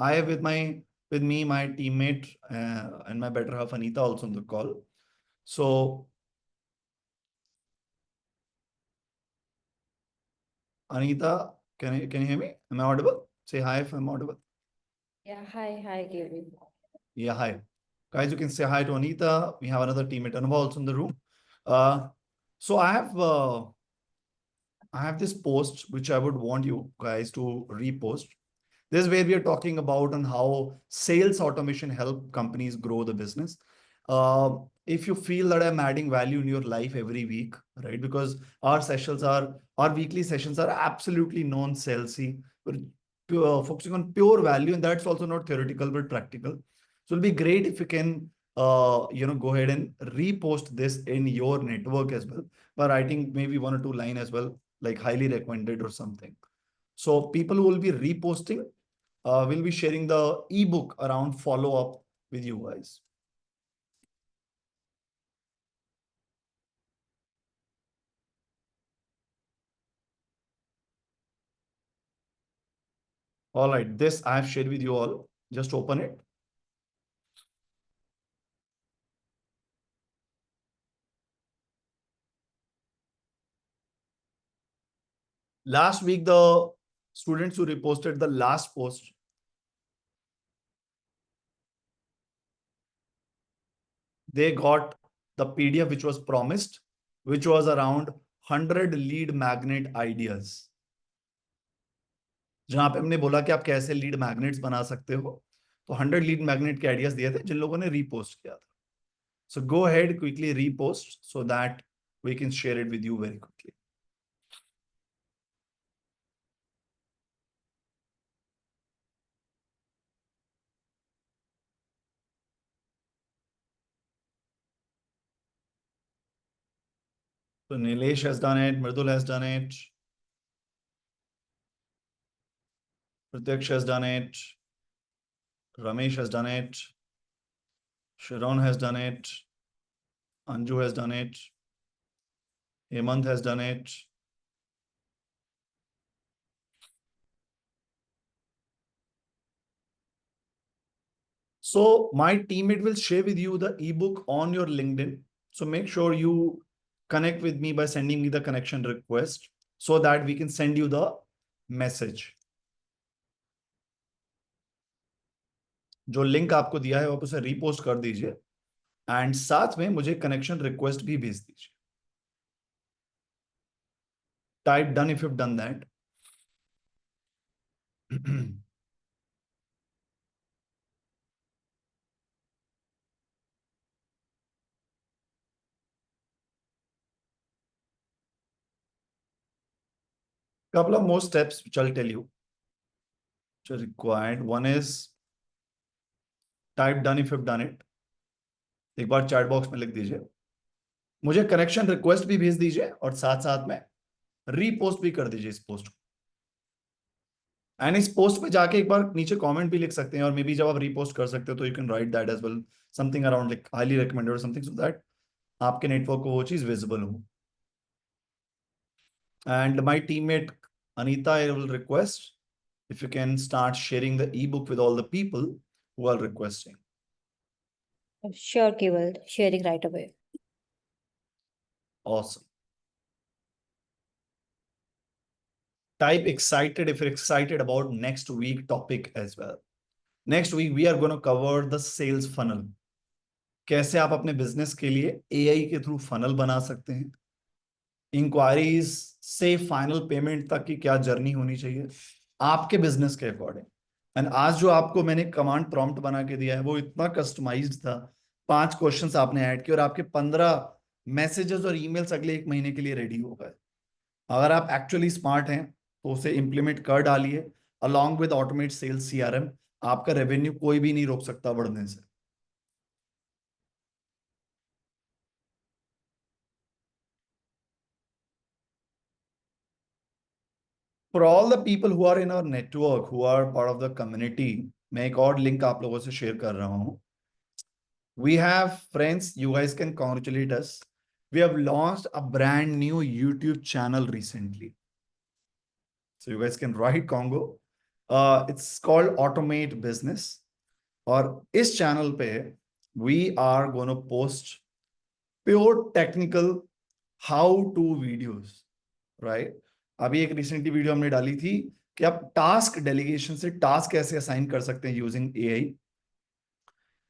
I have with me my teammate and my better half Anita also on the call. So Anita, can you hear me? Am I audible? Say hi if I'm audible. Yeah, hi, Gavin. Yeah, hi. Guys, you can say hi to Anita. We have another teammate, Anubha, also in the room. So I have this post which I would want you guys to repost. This is where we are talking about on how sales automation help companies grow the business. If you feel that I'm adding value in your life every week, right? Because our weekly sessions are absolutely non-salesy. We're focusing on pure value, and that's also not theoretical but practical. So it'll be great if you can, go ahead and repost this in your network as well by writing maybe 1 or 2 lines as well, like highly recommended or something. So people who will be reposting will be sharing the ebook around follow up with you guys. All right, this I have shared with you all. Just open it. Last week, the students who reposted the last post, they got the PDF which was promised, which was around 100 lead magnet ideas. जहां पे हमने बोला कि आप कैसे lead magnets बना सकते हो, तो 100 लीड मैग्नेट के आइडियाज दिए थे जिन लोगों ने रीपोस्ट किया था. So go ahead, quickly repost so that we can share it with you very quickly. So Nilesh has done it, Mridul has done it, Pratyaksh has done it, Ramesh has done it, Sharon has done it, Anju has done it, Hemant has done it. So my teammate will share with you the ebook on your LinkedIn. So make sure you connect with me by sending me the connection request so that we can send you the message. जो link आपको दिया है आप उसे repost कर दीजिए and साथ में मुझे कनेक्शन रिक्वेस्ट भी भेज दीजिए. Type done if you done that. Couple of more steps which I'll tell you which are required. One is type done if you've done it. एक बार चैट बॉक्स में लिख दीजिए. मुझे कनेक्शन रिक्वेस्ट भी भेज दीजिए और साथ साथ में रीपोस्ट भी कर दीजिए इस पोस्ट को. एंड इस पोस्ट पे जाके एक बार नीचे कमेंट भी लिख सकते हैं और मे बी जब आप रीपोस्ट कर सकते हो तो you can write that as well, something around like highly recommended और समथिंग, सो दैट आपके नेटवर्क को वो चीज विजिबल हो. And my teammate Anita, I will request if you can start sharing the ebook with all the people who are requesting. Sure, Keval, sharing right away. Awesome. Type excited if you're excited about next week topic as well. Next week we are going to cover the sales funnel. कैसे आप अपने business के लिए AI के through funnel बना सकते हैं, inquiries से फाइनल पेमेंट तक की क्या जर्नी होनी चाहिए आपके बिजनेस के अकॉर्डिंग. एंड आज जो आपको मैंने कमांड प्रॉम्प्ट बना के दिया है वो इतना कस्टमाइज्ड था. 5 क्वेश्चंस आपने ऐड किए और आपके 15 मैसेजेस और ईमेल्स अगले 1 महीने के लिए रेडी हो गए. अगर आप एक्चुअली स्मार्ट हैं तो उसे इंप्लीमेंट कर डालिए along with automate sales CRM. आपका रेवेन्यू कोई भी नहीं रोक सकता बढ़ने से. For all the people who are in our network, who are part of the community, मैं एक और लिंक आप लोगों से शेयर कर रहा हूं. We have friends, you guys can congratulate us. We have launched a brand new YouTube channel recently. So you guys can write Congo. It's called Automate Business. और इस चैनल पे we are going to post pure technical how to videos, right? अभी एक recently video हमने डाली थी कि आप टास्क डेलीगेशन से टास्क कैसे असाइन कर सकते हैं यूजिंग AI.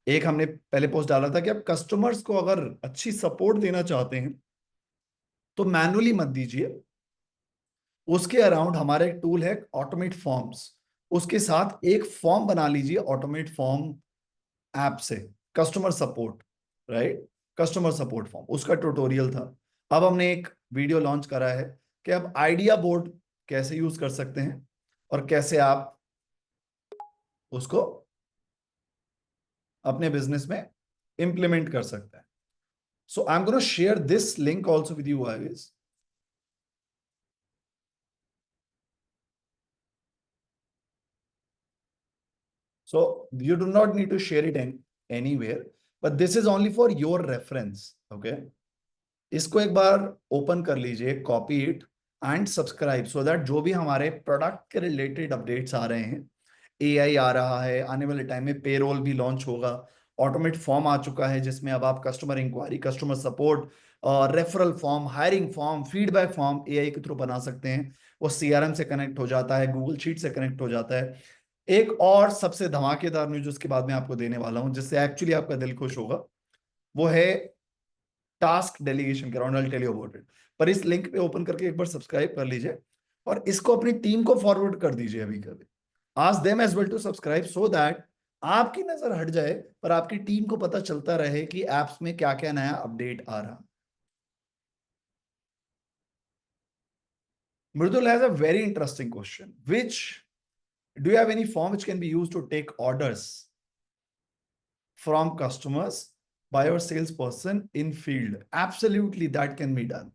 एक हमने पहले पोस्ट डाला था कि आप कस्टमर्स को अगर अच्छी सपोर्ट देना चाहते हैं तो मैनुअली मत दीजिए. उसके अराउंड हमारा एक टूल है ऑटोमेट फॉर्म्स. उसके साथ एक फॉर्म बना लीजिए ऑटोमेट फॉर्म ऐप से, customer support, right, customer support form. उसका ट्यूटोरियल था. अब हमने एक वीडियो लॉन्च करा है कि आप आइडिया बोर्ड कैसे यूज कर सकते हैं और कैसे आप उसको अपने बिजनेस में इंप्लीमेंट कर सकते हैं. So I am gonna share this link also with you guys. So you do not need to share it anywhere, but this is only for your reference. Okay. इसको एक बार ओपन कर लीजिए, copy it and subscribe so that जो भी हमारे product के related updates आ रहे हैं, AI आ रहा है, आने वाले टाइम में पेरोल भी लॉन्च होगा, ऑटोमेट फॉर्म आ चुका है जिसमें अब आप customer inquiry, customer support, referral form, hiring form, feedback form AI के थ्रू बना सकते हैं. वो CRM से कनेक्ट हो जाता है, गूगल शीट से कनेक्ट हो जाता है। एक और सबसे धमाकेदार न्यूज उसके बाद में आपको देने वाला हूं, जिससे एक्चुअली आपका दिल खुश होगा, वो है टास्क डेलीगेशन के around. I tell you about it. पर इस लिंक पे ओपन करके एक बार सब्सक्राइब कर लीजिए और इसको अपनी टीम को फॉरवर्ड कर दीजिए अभी कभी। Ask them as well to subscribe so that आपकी नजर हट जाए पर आपकी टीम को पता चलता रहे कि एप्स में क्या क्या नया अपडेट आ रहा। Mridul has a very interesting question. Do you have any form which can be used to take orders from customers by your salesperson in field? Absolutely, that can be done.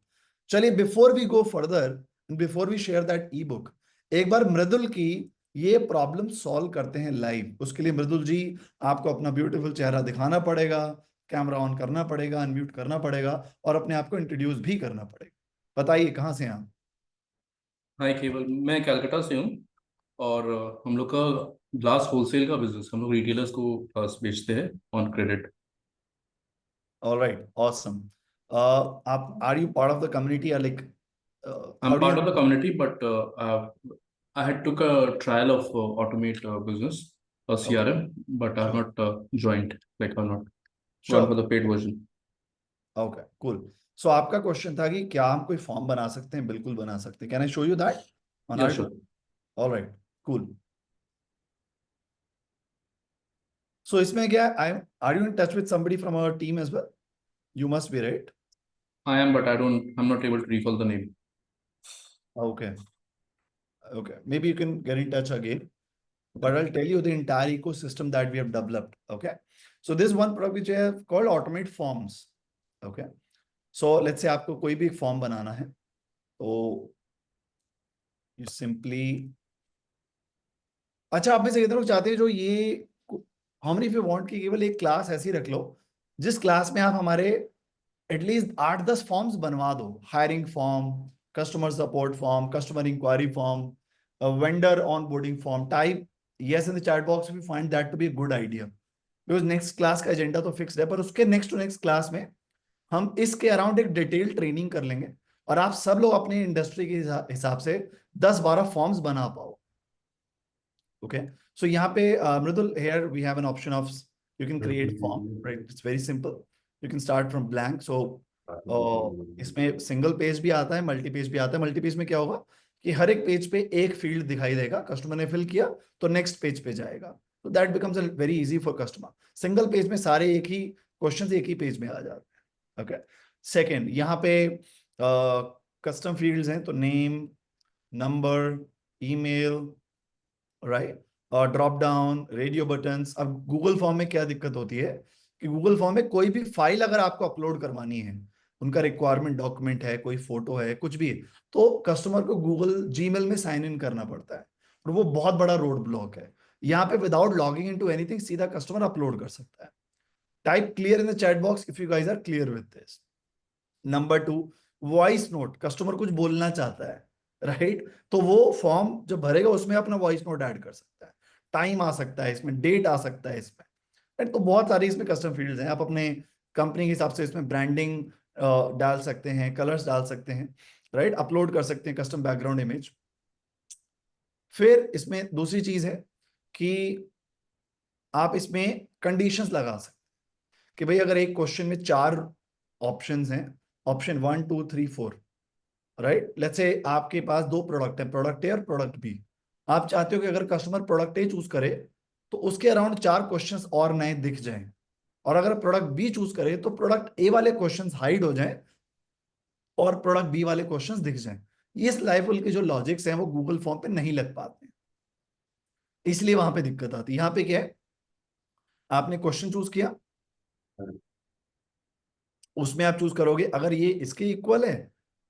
चलिए, before we go further and before we share that ebook, एक बार मृदुल की ये problem solve करते हैं live. उसके लिए मृदुल जी आपको अपना ब्यूटीफुल चेहरा दिखाना पड़ेगा, कैमरा ऑन करना पड़ेगा, अनम्यूट करना पड़ेगा और अपने आप को इंट्रोड्यूस भी करना पड़ेगा। बताइए कहाँ से हैं आप? हाय केवल, मैं कलकत्ता से हूँ और हम लोग का ग्लास होलसेल का बिजनेस, हम लोग रिटेलर्स को ग्लास बेचते हैं on credit. All right, awesome. Are you part of the community or like? How I'm do part you? of the community, but I had took a trial of automate business, a Okay, CRM, but I have sure, not joined, like I'm not gone for sure. the paid version. Okay, cool. So आपका question था कि क्या हम कोई form बना सकते हैं? बिल्कुल बना सकते हैं। Can I show you that on Yeah, our sure. tool? All right, cool. So इसमें क्या are you in touch with somebody from our team as well? You must be, right? I am, but I'm not able to recall the name. Okay, okay. Maybe you can get in touch again. But I'll tell you the entire ecosystem that we have developed. Okay. So this one product which I have called Automate Forms. Okay. So let's say आपको कोई भी एक form बनाना है तो you simply, अच्छा आप में से कितने लोग चाहते हैं जो ये how many if you want कि केवल एक क्लास ऐसी रख लो जिस क्लास में आप हमारे एटलीस्ट 8-10 फॉर्म्स बनवा दो। Hiring form, customer support form, customer inquiry form, vendor onboarding form. Type yes in the chat box if you find that to be a good idea, because next class का agenda तो fixed है, पर उसके next to next class में हम इसके around एक detail training कर लेंगे और आप सब लोग अपनी इंडस्ट्री के हिसाब से 10-12 फॉर्म्स बना पाओ। ओके, सो यहाँ पे मृदुल, here we have an option of you can create form, right? It's very simple. You can start from blank. So इसमें सिंगल पेज भी आता है, मल्टी पेज भी आता है। मल्टी पेज में क्या होगा कि हर एक पेज पे एक फील्ड दिखाई देगा, कस्टमर ने फिल किया तो नेक्स्ट पेज पे जाएगा, तो that becomes very easy for customer. Single page में सारे एक ही क्वेश्चन एक ही पेज में आ जाते हैं। ओके, सेकेंड, यहाँ पे कस्टम फील्ड्स हैं, तो नेम, नंबर, ईमेल, राइट, और ड्रॉप डाउन, रेडियो बटन्स। अब गूगल फॉर्म में क्या दिक्कत होती है कि गूगल फॉर्म में कोई भी फाइल अगर आपको अपलोड करवानी है, उनका रिक्वायरमेंट डॉक्यूमेंट है, कोई फोटो है, कुछ भी है, तो कस्टमर को गूगल जीमेल में साइन इन करना पड़ता है और वो बहुत बड़ा रोड ब्लॉक है। यहाँ पे विदाउट लॉगिंग इनटू एनीथिंग सीधा कस्टमर अपलोड कर सकता है। Type clear in the chat box if you guys are clear with this. Number 2, voice note. Customer कुछ बोलना चाहता है, राइट, तो वो फॉर्म जब भरेगा उसमें अपना वॉइस नोट ऐड कर सकता है, टाइम आ सकता है इसमें, डेट आ सकता है इसमें, राइट। तो बहुत सारी इसमें कस्टम फील्ड्स हैं। आप अपने कंपनी के हिसाब से इसमें ब्रांडिंग डाल सकते हैं, कलर्स डाल सकते हैं, राइट, अपलोड कर सकते हैं कस्टम बैकग्राउंड इमेज। फिर इसमें दूसरी चीज है कि आप इसमें कंडीशंस लगा सकते हैं कि भाई अगर एक क्वेश्चन में 4 ऑप्शंस हैं, ऑप्शन 1 2 3 4, राइट, लेट्स से आपके पास 2 प्रोडक्ट है, प्रोडक्ट ए और प्रोडक्ट बी। आप चाहते हो कि अगर कस्टमर प्रोडक्ट ए चूज करे तो उसके अराउंड 4 क्वेश्चंस और नए दिख जाएं, और अगर प्रोडक्ट बी चूज करे तो प्रोडक्ट ए वाले क्वेश्चंस हाइड हो जाएं और प्रोडक्ट बी वाले क्वेश्चंस दिख जाएं। इस लेवल के जो लॉजिक्स हैं वो गूगल फॉर्म पे नहीं लग पाते, इसलिए वहां पे दिक्कत आती है। यहाँ पे क्या है, आपने क्वेश्चन चूज किया, उसमें आप चूज करोगे अगर ये इसके इक्वल है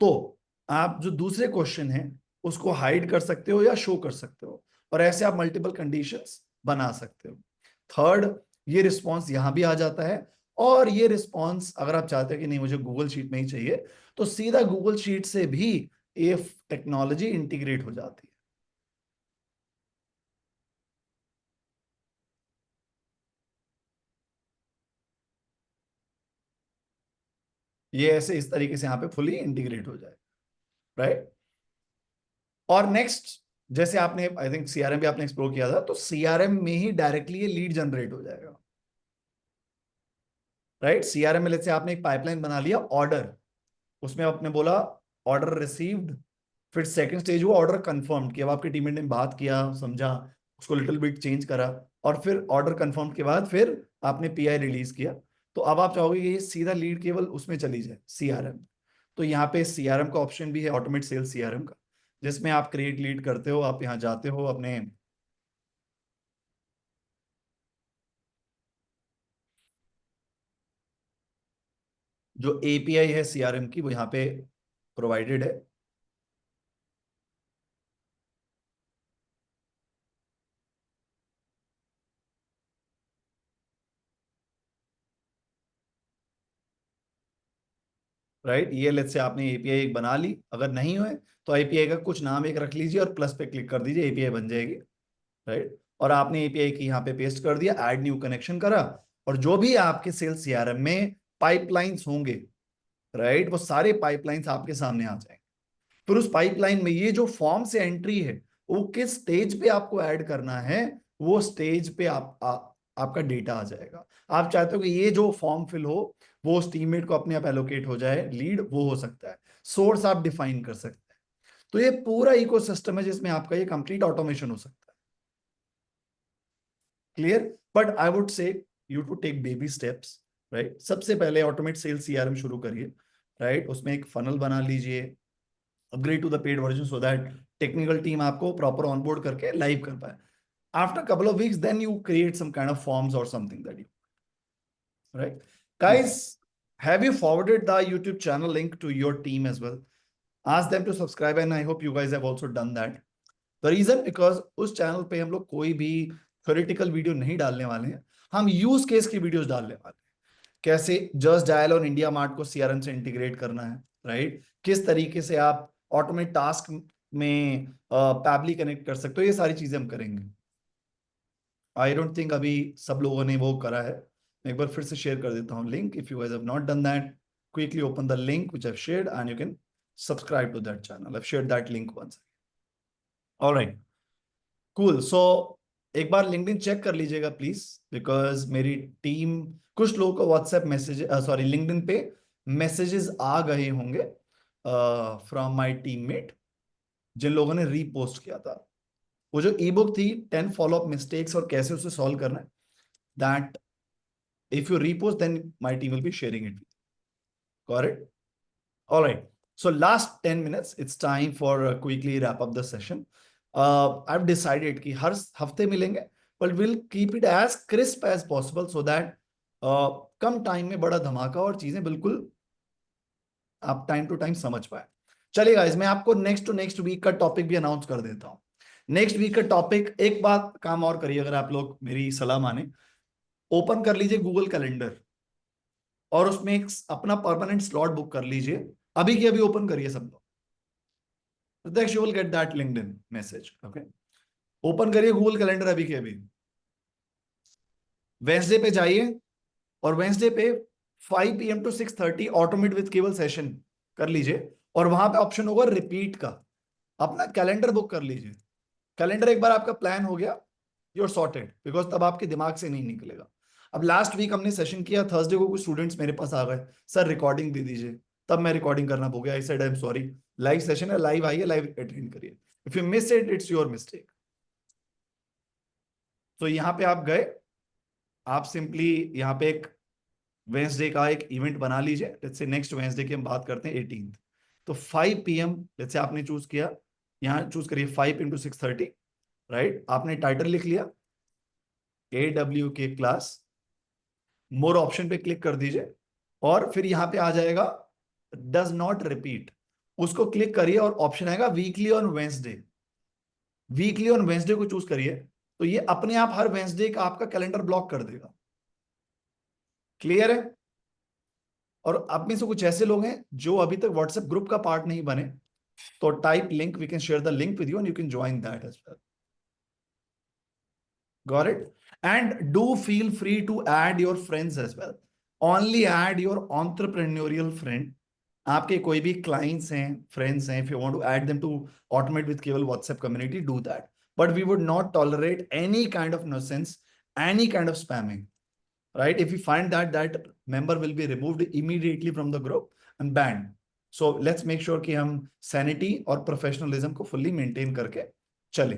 तो आप जो दूसरे क्वेश्चन है उसको हाइड कर सकते हो या शो कर सकते हो, और ऐसे आप मल्टीपल कंडीशंस बना सकते हो। थर्ड, ये रिस्पॉन्स यहां भी आ जाता है, और ये रिस्पॉन्स अगर आप चाहते हो कि नहीं मुझे गूगल शीट में ही चाहिए तो सीधा गूगल शीट से भी ये टेक्नोलॉजी इंटीग्रेट हो जाती है। ये ऐसे इस तरीके से यहाँ पे फुली इंटीग्रेट हो जाए, राइट। और नेक्स्ट, जैसे आपने आई थिंक सीआरएम भी आपने एक्सप्लोर किया था, तो सीआरएम में ही डायरेक्टली ये लीड जनरेट हो जाएगा, राइट। सीआरएम में से आपने एक पाइपलाइन बना लिया ऑर्डर, उसमें आपने बोला ऑर्डर रिसीव्ड, फिर सेकंड स्टेज हुआ ऑर्डर कंफर्म्ड, कि अब आपके टीममेट ने बात किया, समझा, उसको लिटिल बिट चेंज करा, और फिर ऑर्डर कंफर्म के बाद फिर आपने पीआई रिलीज किया। तो अब आप चाहोगे कि ये सीधा लीड केवल उसमें चली जाए, सीआरएम। तो यहाँ पे सीआरएम का ऑप्शन भी है, ऑटोमेट सेल्स सीआरएम का, जिसमें आप क्रिएट लीड करते हो, आप यहाँ जाते हो अपने जो एपीआई है सीआरएम की, वो यहाँ पे प्रोवाइडेड है। राइट, ये लेट्स से आपने एपीआई एक बना ली, अगर नहीं हुए तो एपीआई का कुछ नाम एक रख लीजिए और प्लस पे क्लिक कर दीजिए, एपीआई बन जाएगी, राइट। और आपने एपीआई की यहाँ पे पेस्ट कर दिया, ऐड न्यू कनेक्शन करा, और जो भी आपके सेल्स सीआरएम में पाइपलाइंस होंगे, राइट, वो सारे पाइपलाइंस आपके सामने आ जाएंगे। फिर उस पाइपलाइन में ये जो फॉर्म से एंट्री है, वो किस स्टेज पे आपको ऐड करना है, वो स्टेज पे आपका डेटा आ जाएगा। आप चाहते हो कि ये जो फॉर्म फिल हो वो उस टीममेट को अपने आप एलोकेट हो जाए, लीड वो हो सकता है, सोर्स आप डिफाइन कर सकते हैं। तो ये पूरा इकोसिस्टम है जिसमें आपका ये कंप्लीट ऑटोमेशन हो सकता है। Clear? But I would say you to take baby steps, right. सबसे पहले ऑटोमेट सेल्स सीआरएम शुरू करिए, राइट। उसमें एक फनल बना लीजिए, upgrade to the paid version, so that technical team आपको प्रॉपर ऑनबोर्ड करके लाइव कर पाए। After couple of weeks, then you create some kind of forms or something that you, right? Guys, have you forwarded the YouTube channel link to your team as well? Ask them to subscribe, and I hope you guys have also done that. The reason, because उस channel पे हम लोग कोई भी theoretical video नहीं डालने वाले हैं, हम यूज केस की वीडियोस डालने वाले हैं। कैसे जस्ट डायल और इंडिया मार्ट को सीआरएम से इंटीग्रेट करना है, राइट। किस तरीके से आप ऑटोमेट टास्क में पैबली कनेक्ट कर सकते हो, ये सारी चीजें हम करेंगे। आई डोंट थिंक अभी सब लोगों ने वो करा है, मैं एक बार फिर से शेयर कर देता हूँ link. If you guys have not done that, quickly open the link which I've shared and you can subscribe to that channel. I've shared that link once. All right, cool. So एक बार LinkedIn check कर लीजिएगा please, because मेरी team, कुछ लोगों को WhatsApp message, sorry LinkedIn पे messages आ गए होंगे फ्रॉम माय टीममेट, जिन लोगों ने रीपोस्ट किया था। वो जो ई बुक थी 10 फॉलोअप मिस्टेक्स और कैसे उसे सॉल्व करना है, that if you repost, then my team will be sharing it with you. Got it? All right. So last 10 minutes, it's time for quickly wrap up the session. I've decided कि हर हफ्ते मिलेंगे, but we'll keep it as crisp as possible so that come time में बड़ा धमाका और चीजें बिल्कुल आप टाइम टू टाइम समझ पाए। चलिए गाइस, मैं आपको नेक्स्ट टू नेक्स्ट वीक का टॉपिक भी अनाउंस कर देता हूँ। नेक्स्ट वीक का टॉपिक, एक बात काम और करिए अगर आप लोग मेरी सलाह माने, ओपन कर लीजिए गूगल कैलेंडर और उसमें एक अपना परमानेंट स्लॉट बुक कर लीजिए। अभी की अभी ओपन करिए सब लोग, प्रत्यक्ष you will get that LinkedIn message. Okay, open करिए गूगल कैलेंडर अभी के अभी। वेंसडे पे जाइए और वेंसडे पे 5 PM to 6:30 ऑटोमेट विद केवल सेशन कर लीजिए, और वहां पे ऑप्शन होगा रिपीट का, अपना कैलेंडर बुक कर लीजिए। कैलेंडर एक बार आपका प्लान हो गया, यूर सॉर्टेड, बिकॉज तब आपके दिमाग से नहीं निकलेगा। अब लास्ट वीक हमने सेशन किया, थर्सडे को कुछ स्टूडेंट्स मेरे पास आ गए, सर रिकॉर्डिंग दे दीजिए, तब मैं रिकॉर्डिंग करना भूल गया। I said I am sorry, live session है, लाइव आइए, लाइव अटेंड करिए। If you miss it, it's your mistake. तो यहाँ पे आप गए, आप सिंपली यहाँ पे एक वेंसडे का एक इवेंट बना लीजिए। लेट्स से नेक्स्ट वेंसडे की हम बात करते हैं 18th, तो 5 PM लेट्स से आपने चूज किया, यहाँ चूज करिए 5 into 6:30, राइट। आपने टाइटल लिख लिया AWK क्लास, मोर ऑप्शन पे क्लिक कर दीजिए, और फिर यहाँ पे आ जाएगा डज नॉट रिपीट, उसको क्लिक करिए और ऑप्शन आएगा weekly on Wednesday. Weekly on Wednesday को चूज करिए, तो ये अपने आप हर वेंसडे का आपका कैलेंडर ब्लॉक कर देगा। क्लियर है? और आप में से कुछ ऐसे लोग हैं जो अभी तक व्हाट्सएप ग्रुप का पार्ट नहीं बने, तो type link, we can share the link with you and you can join that as well. Got it? And do feel free to add your friends as well. Only add your entrepreneurial friend आपके कोई भी clients हैं, friends हैं, if you want to add them to automate with केवल WhatsApp community, do that, but we would not tolerate any kind of nonsense, any kind of spamming, right? If we find that that member will be removed immediately from the group and banned. So let's make sure कि हम sanity और professionalism को fully maintain करके चलें.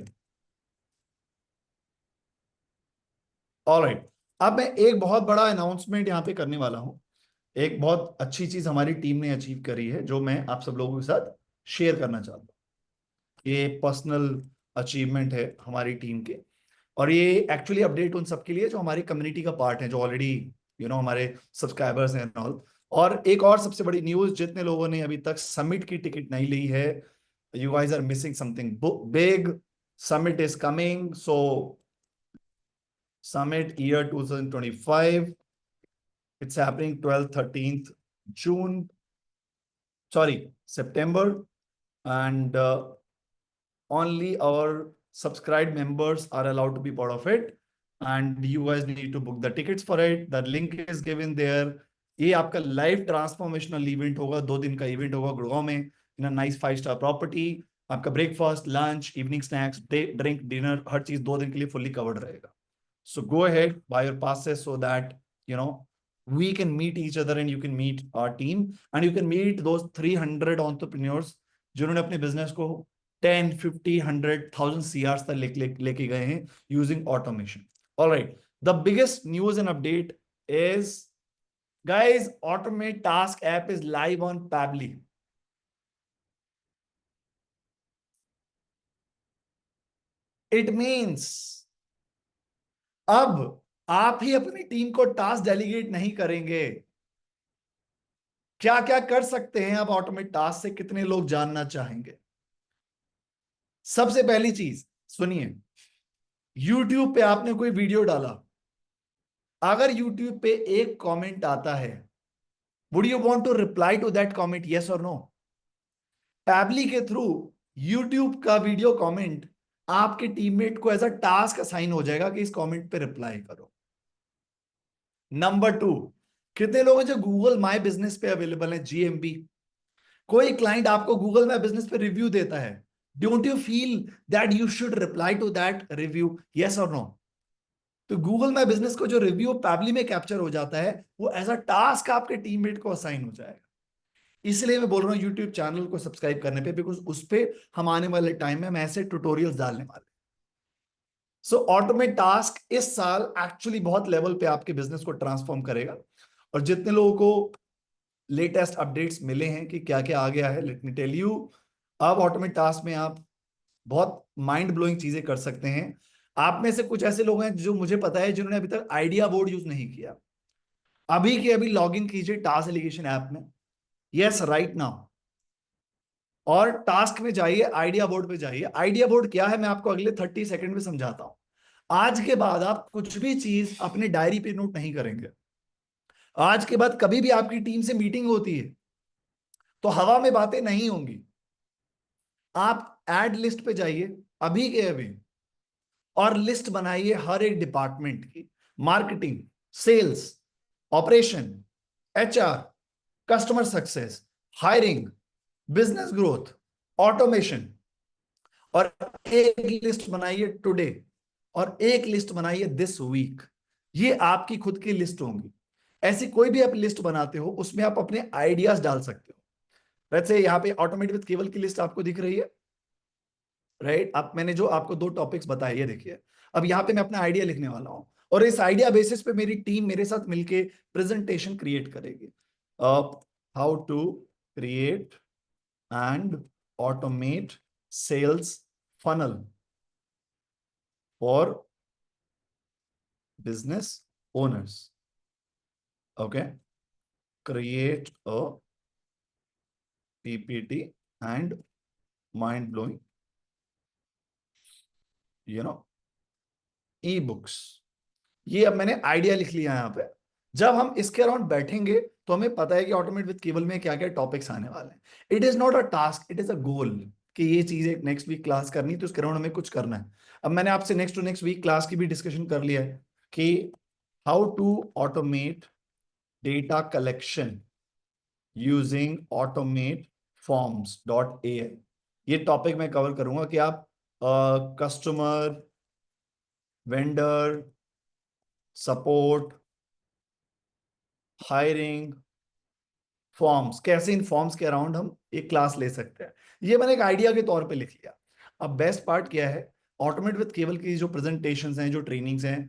All right. अब मैं एक बहुत बड़ा अनाउंसमेंट यहाँ पे करने वाला हूँ. एक बहुत अच्छी चीज हमारी टीम ने अचीव करी है जो मैं आप सब लोगों के साथ शेयर करना चाहता हूँ. ये पर्सनल अचीवमेंट है हमारी टीम के, और ये एक्चुअली अपडेट उन सबके लिए जो हमारी कम्युनिटी का पार्ट है, जो ऑलरेडी हमारे सब्सक्राइबर्स हैं ऑल. और एक और सबसे बड़ी न्यूज, जितने लोगों ने अभी तक समिट की टिकट नहीं ली है, you guys are missing something big. Summit is coming. So summit year 2025, it's happening 12th 13th June, sorry, September, and only our subscribed members are allowed to be part of it, and you guys need to book the tickets for it. The link is given there. ये आपका live transformational event होगा, 2 दिन का event होगा गुड़गांव में, in a nice 5-star property. आपका breakfast, lunch, evening snacks, drink, dinner, हर चीज 2 दिन के लिए फुल्ली कवर्ड रहेगा. So go ahead, buy your passes so that we can meet each other and you can meet our team and you can meet those 300 entrepreneurs जिन्होंने अपने business को 10, 50, 100,000 CRs तक लेके गए हैं using automation. All right, the biggest news and update is, guys, Automate Task app is live on Pabbly. It means अब आप ही अपनी टीम को टास्क डेलीगेट नहीं करेंगे. क्या क्या कर सकते हैं अब ऑटोमेट टास्क से, कितने लोग जानना चाहेंगे? सबसे पहली चीज सुनिए, YouTube पे आपने कोई वीडियो डाला, अगर YouTube पे एक कमेंट आता है, would you want to reply to that comment, yes और नो? पैबली के थ्रू YouTube का वीडियो कमेंट आपके टीममेट को एज अ टास्क असाइन हो जाएगा कि इस कमेंट पे रिप्लाई करो. नंबर 2, कितने लोग हैं जो गूगल माई बिजनेस पे अवेलेबल है, GMB? कोई क्लाइंट आपको गूगल माई बिजनेस पे रिव्यू देता है, don't you feel that you should reply to that review, yes और नो? तो गूगल माई बिजनेस को जो रिव्यू पैबली में कैप्चर हो जाता है, वो एज अ टास्क आपके टीममेट को असाइन हो जाएगा. इसलिए मैं बोल रहा हूँ यूट्यूब चैनल को सब्सक्राइब करने पे, बिकॉज उस पे हम आने वाले टाइम में हम ऐसे ट्यूटोरियल्स डालने वाले. सो ऑटोमेट टास्क इस साल एक्चुअली बहुत लेवल पे आपके बिजनेस को ट्रांसफॉर्म करेगा. और जितने लोगों को लेटेस्ट अपडेट्स मिले हैं कि क्या क्या आ गया है, लेट मी टेल यू. अब ऑटोमेट टास्क में आप बहुत माइंड ब्लोइंग चीजें कर सकते हैं. आप में से कुछ ऐसे लोग हैं जो मुझे पता है जिन्होंने अभी तक आइडिया बोर्ड यूज नहीं किया. अभी के अभी लॉग इन कीजिए टास्क एलिगेशन ऐप में, यस राइट नाउ, और टास्क में जाइए, आइडिया बोर्ड पे जाइए. आइडिया बोर्ड क्या है मैं आपको अगले 30 सेकंड में समझाता हूं. आज के बाद आप कुछ भी चीज अपने डायरी पे नोट नहीं करेंगे. आज के बाद कभी भी आपकी टीम से मीटिंग होती है तो हवा में बातें नहीं होंगी. आप एड लिस्ट पे जाइए अभी के अभी और लिस्ट बनाइए हर एक डिपार्टमेंट की, marketing, sales, operation, HR, customer success, hiring, business growth, automation, और एक लिस्ट बनाइए टुडे और एक लिस्ट बनाइए दिस वीक. ये आपकी खुद की लिस्ट होंगी. ऐसी कोई भी आप लिस्ट बनाते हो उसमें आप अपने आइडियाज डाल सकते हो. वैसे यहाँ पे ऑटोमेट विद केवल की लिस्ट आपको दिख रही है, राइट? अब मैंने जो आपको 2 टॉपिक्स बताए, ये देखिए. अब यहाँ पे मैं अपना आइडिया लिखने वाला हूं और इस आइडिया बेसिस पे मेरी टीम मेरे साथ मिलके प्रेजेंटेशन क्रिएट करेगी. How to create and automate sales funnel for business owners. Okay, create a PPT and mind blowing e-books. ये अब मैंने आइडिया लिख लिया यहाँ पे. जब हम इसके अराउंड बैठेंगे तो हमें पता है कि ऑटोमेट विद केबल में क्या क्या टॉपिक्स आने वाले हैं. It is not a task, it is a goal कि ये चीजें नेक्स्ट वीक क्लास करनी, तो इसके अराउंड हमें कुछ करना है. अब मैंने आपसे next to next week class की भी डिस्कशन कर लिया है कि how to automate data collection using automate forms.ai। ये टॉपिक मैं कवर करूंगा कि आप customer, vendor, support, hiring, forms, कैसे इन फॉर्म्स के अराउंड हम एक क्लास ले सकते हैं। ये मैंने एक आइडिया के तौर पे लिख लिया। अब बेस्ट पार्ट क्या है, ऑटोमेट विद केवल की जो प्रेजेंटेशंस हैं, जो ट्रेनिंग्स हैं,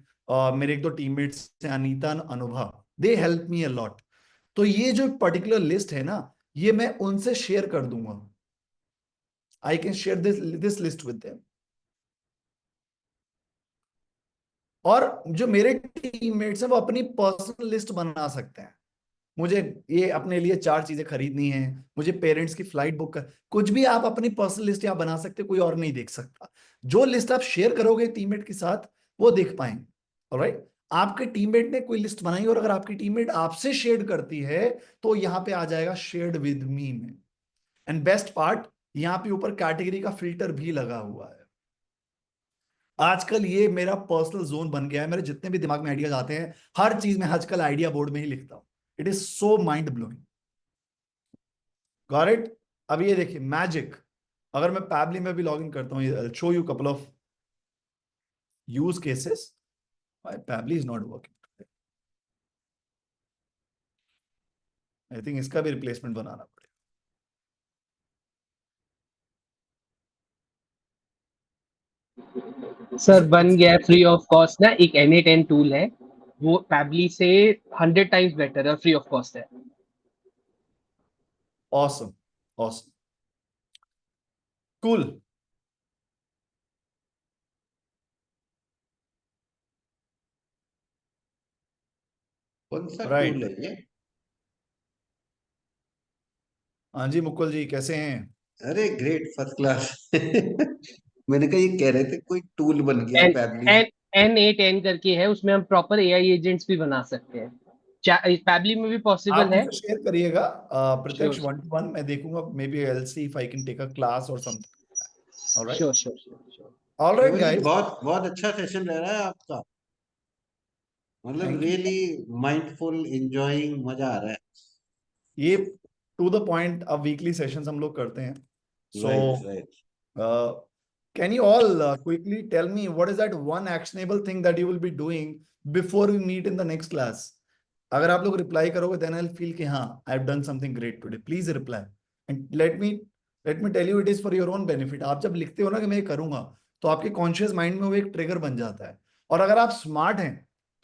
मेरे एक दो टीममेट्स हैं, अनीता और अनुभव, they help me a lot. तो ये जो पर्टिकुलर लिस्ट है ना, ये मैं उनसे शेयर कर दूंगा। I can share this list with them. और जो मेरे टीममेट्स हैं वो अपनी पर्सनल लिस्ट बना सकते हैं। मुझे ये अपने लिए 4 चीजें खरीदनी है, मुझे पेरेंट्स की फ्लाइट बुक कर, कुछ भी आप अपनी पर्सनल लिस्ट यहाँ बना सकते, कोई और नहीं देख सकता। जो लिस्ट आप शेयर करोगे टीममेट के साथ वो देख पाएंगे। ऑलराइट, आपके टीममेट ने कोई लिस्ट बनाई और अगर आपकी टीममेट आपसे शेयर करती है तो यहाँ पे आ जाएगा शेयर्ड विद मी में। एंड बेस्ट पार्ट, यहाँ पे ऊपर कैटेगरी का फिल्टर भी लगा हुआ है। आजकल ये मेरा पर्सनल जोन बन गया है। मेरे जितने भी दिमाग में आइडियाज आते हैं, हर चीज में आजकल आइडिया बोर्ड में ही लिखता हूं। It is so mind blowing. Got it. अब ये देखिए मैजिक, अगर मैं पैबली में भी लॉग इन करता हूँ, show you couple of use cases. Pabbly is not working. I think इसका भी रिप्लेसमेंट बनाना पड़ेगा। सर बन गया है फ्री ऑफ कॉस्ट ना, एक Na10 टूल है, वो पैबली से 100 टाइम्स बेटर है, फ्री ऑफ कॉस्ट है। Awesome, awesome, cool. कौन सा टूल राइट। है ये? हाँ जी मुकुल जी, कैसे हैं? अरे ग्रेट, फर्स्ट क्लास। मैंने कहा ये कह रहे थे कोई टूल बन गया एन पैबली। एन Na10 करके है, उसमें हम प्रॉपर एआई एजेंट्स भी बना सकते हैं। पैबली में भी आप पॉसिबल है। मुझे शेयर करिएगा श्योर प्रत्यक्ष 1-to-1, मैं देखूंगा, may be I will see if I can take a class और something. Alright, sure sure sure. Alright Keval ji guys, बहुत बहुत अच्छा सेशन रह रहा है आपका। मतलब thank you. Really mindful, enjoying, मजा आ रहा है। ये टू द पॉइंट अब वीकली सेशंस हम लोग करते हैं। So right right. can you all quickly tell me what is that one actionable thing that you will be doing before we meet in the next class? अगर आप लोग reply करोगे then I'll feel कि हाँ I've done something great today. Please reply and let me tell you it is for your own benefit. आप जब लिखते हो ना कि मैं ये करूंगा, तो आपके कॉन्शियस माइंड में वो एक ट्रिगर बन जाता है। और अगर आप स्मार्ट हैं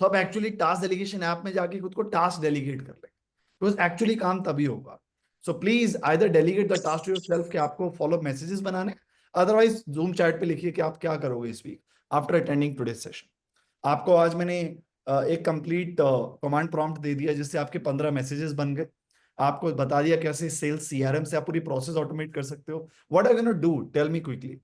तो आप एक्चुअली टास्क डेलीगेशन ऐप में जाके खुद को टास्क डेलीगेट कर लेंगे, बिकॉज एक्चुअली काम तभी होगा। So please either delegate the task to yourself कि आपको फॉलो मैसेजेस बनाने, अदरवाइज जूम चैट पे लिखिए कि आप क्या करोगे इस week after attending today session. आपको आज मैंने एक कंप्लीट कमांड प्रॉम्प्ट दे दिया जिससे आपके 15 मैसेजेस बन गए। आपको बता दिया कैसे सेल्स सीआरएम से आप पूरी प्रोसेस ऑटोमेट कर सकते हो। What are you gonna do, tell me quickly.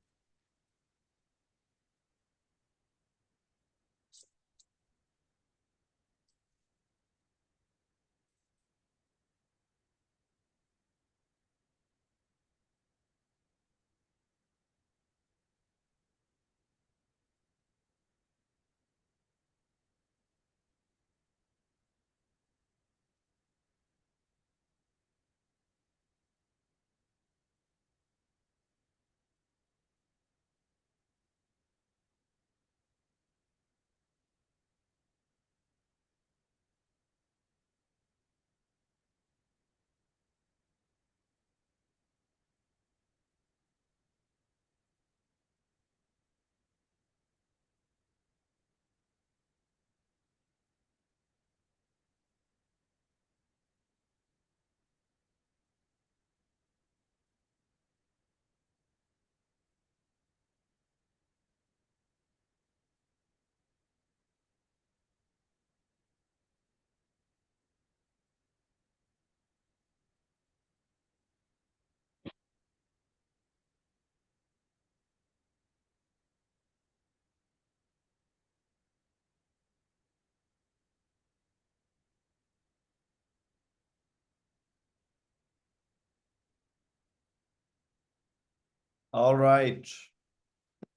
All right,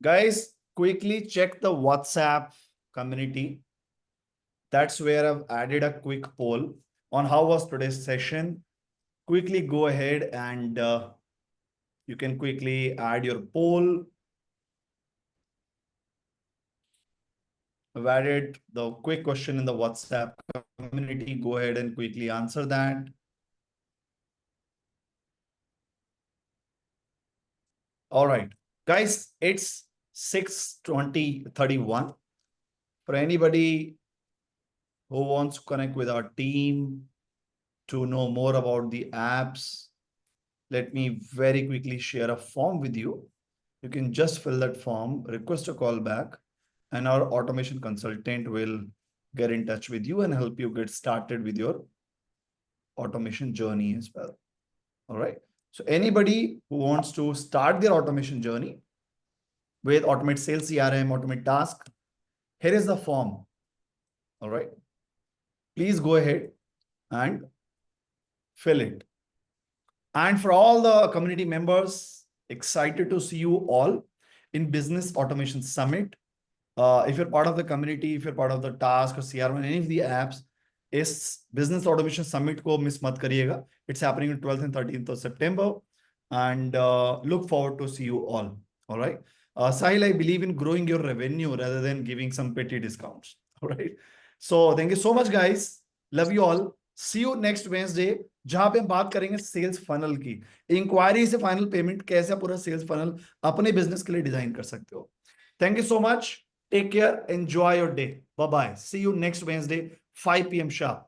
guys, quickly check the WhatsApp community. That's where I've added a quick poll on how was today's session. quickly go ahead and you can quickly add your poll. I've added the quick question in the WhatsApp community. Go ahead and quickly answer that. All right, guys, it's 6:31. For anybody who wants to connect with our team to know more about the apps, let me very quickly share a form with you. You can just fill that form, request a call back, and our automation consultant will get in touch with you and help you get started with your automation journey as well. All right. So anybody who wants to start their automation journey with Automate Sales CRM, Automate Task, here is the form. All right. Please go ahead and fill it. And for all the community members, excited to see you all in Business Automation Summit. If you're part of the community, if you're part of the task or CRM, any of the apps, is Business Automation Summit ko miss mat kariyega. It's happening on 12th and 13th of September. And look forward to see you all. All right. Sahil, I believe in growing your revenue rather than giving some petty discounts. All right. So thank you so much, guys. Love you all. See you next Wednesday. जहां पे हम बात करेंगे sales funnel की, inquiry से final payment कैसे पूरा sales funnel अपने बिजनेस के लिए डिजाइन कर सकते हो. Thank you so much. Take care. Enjoy your day. Bye-bye. See you next Wednesday, 5 p.m. sharp.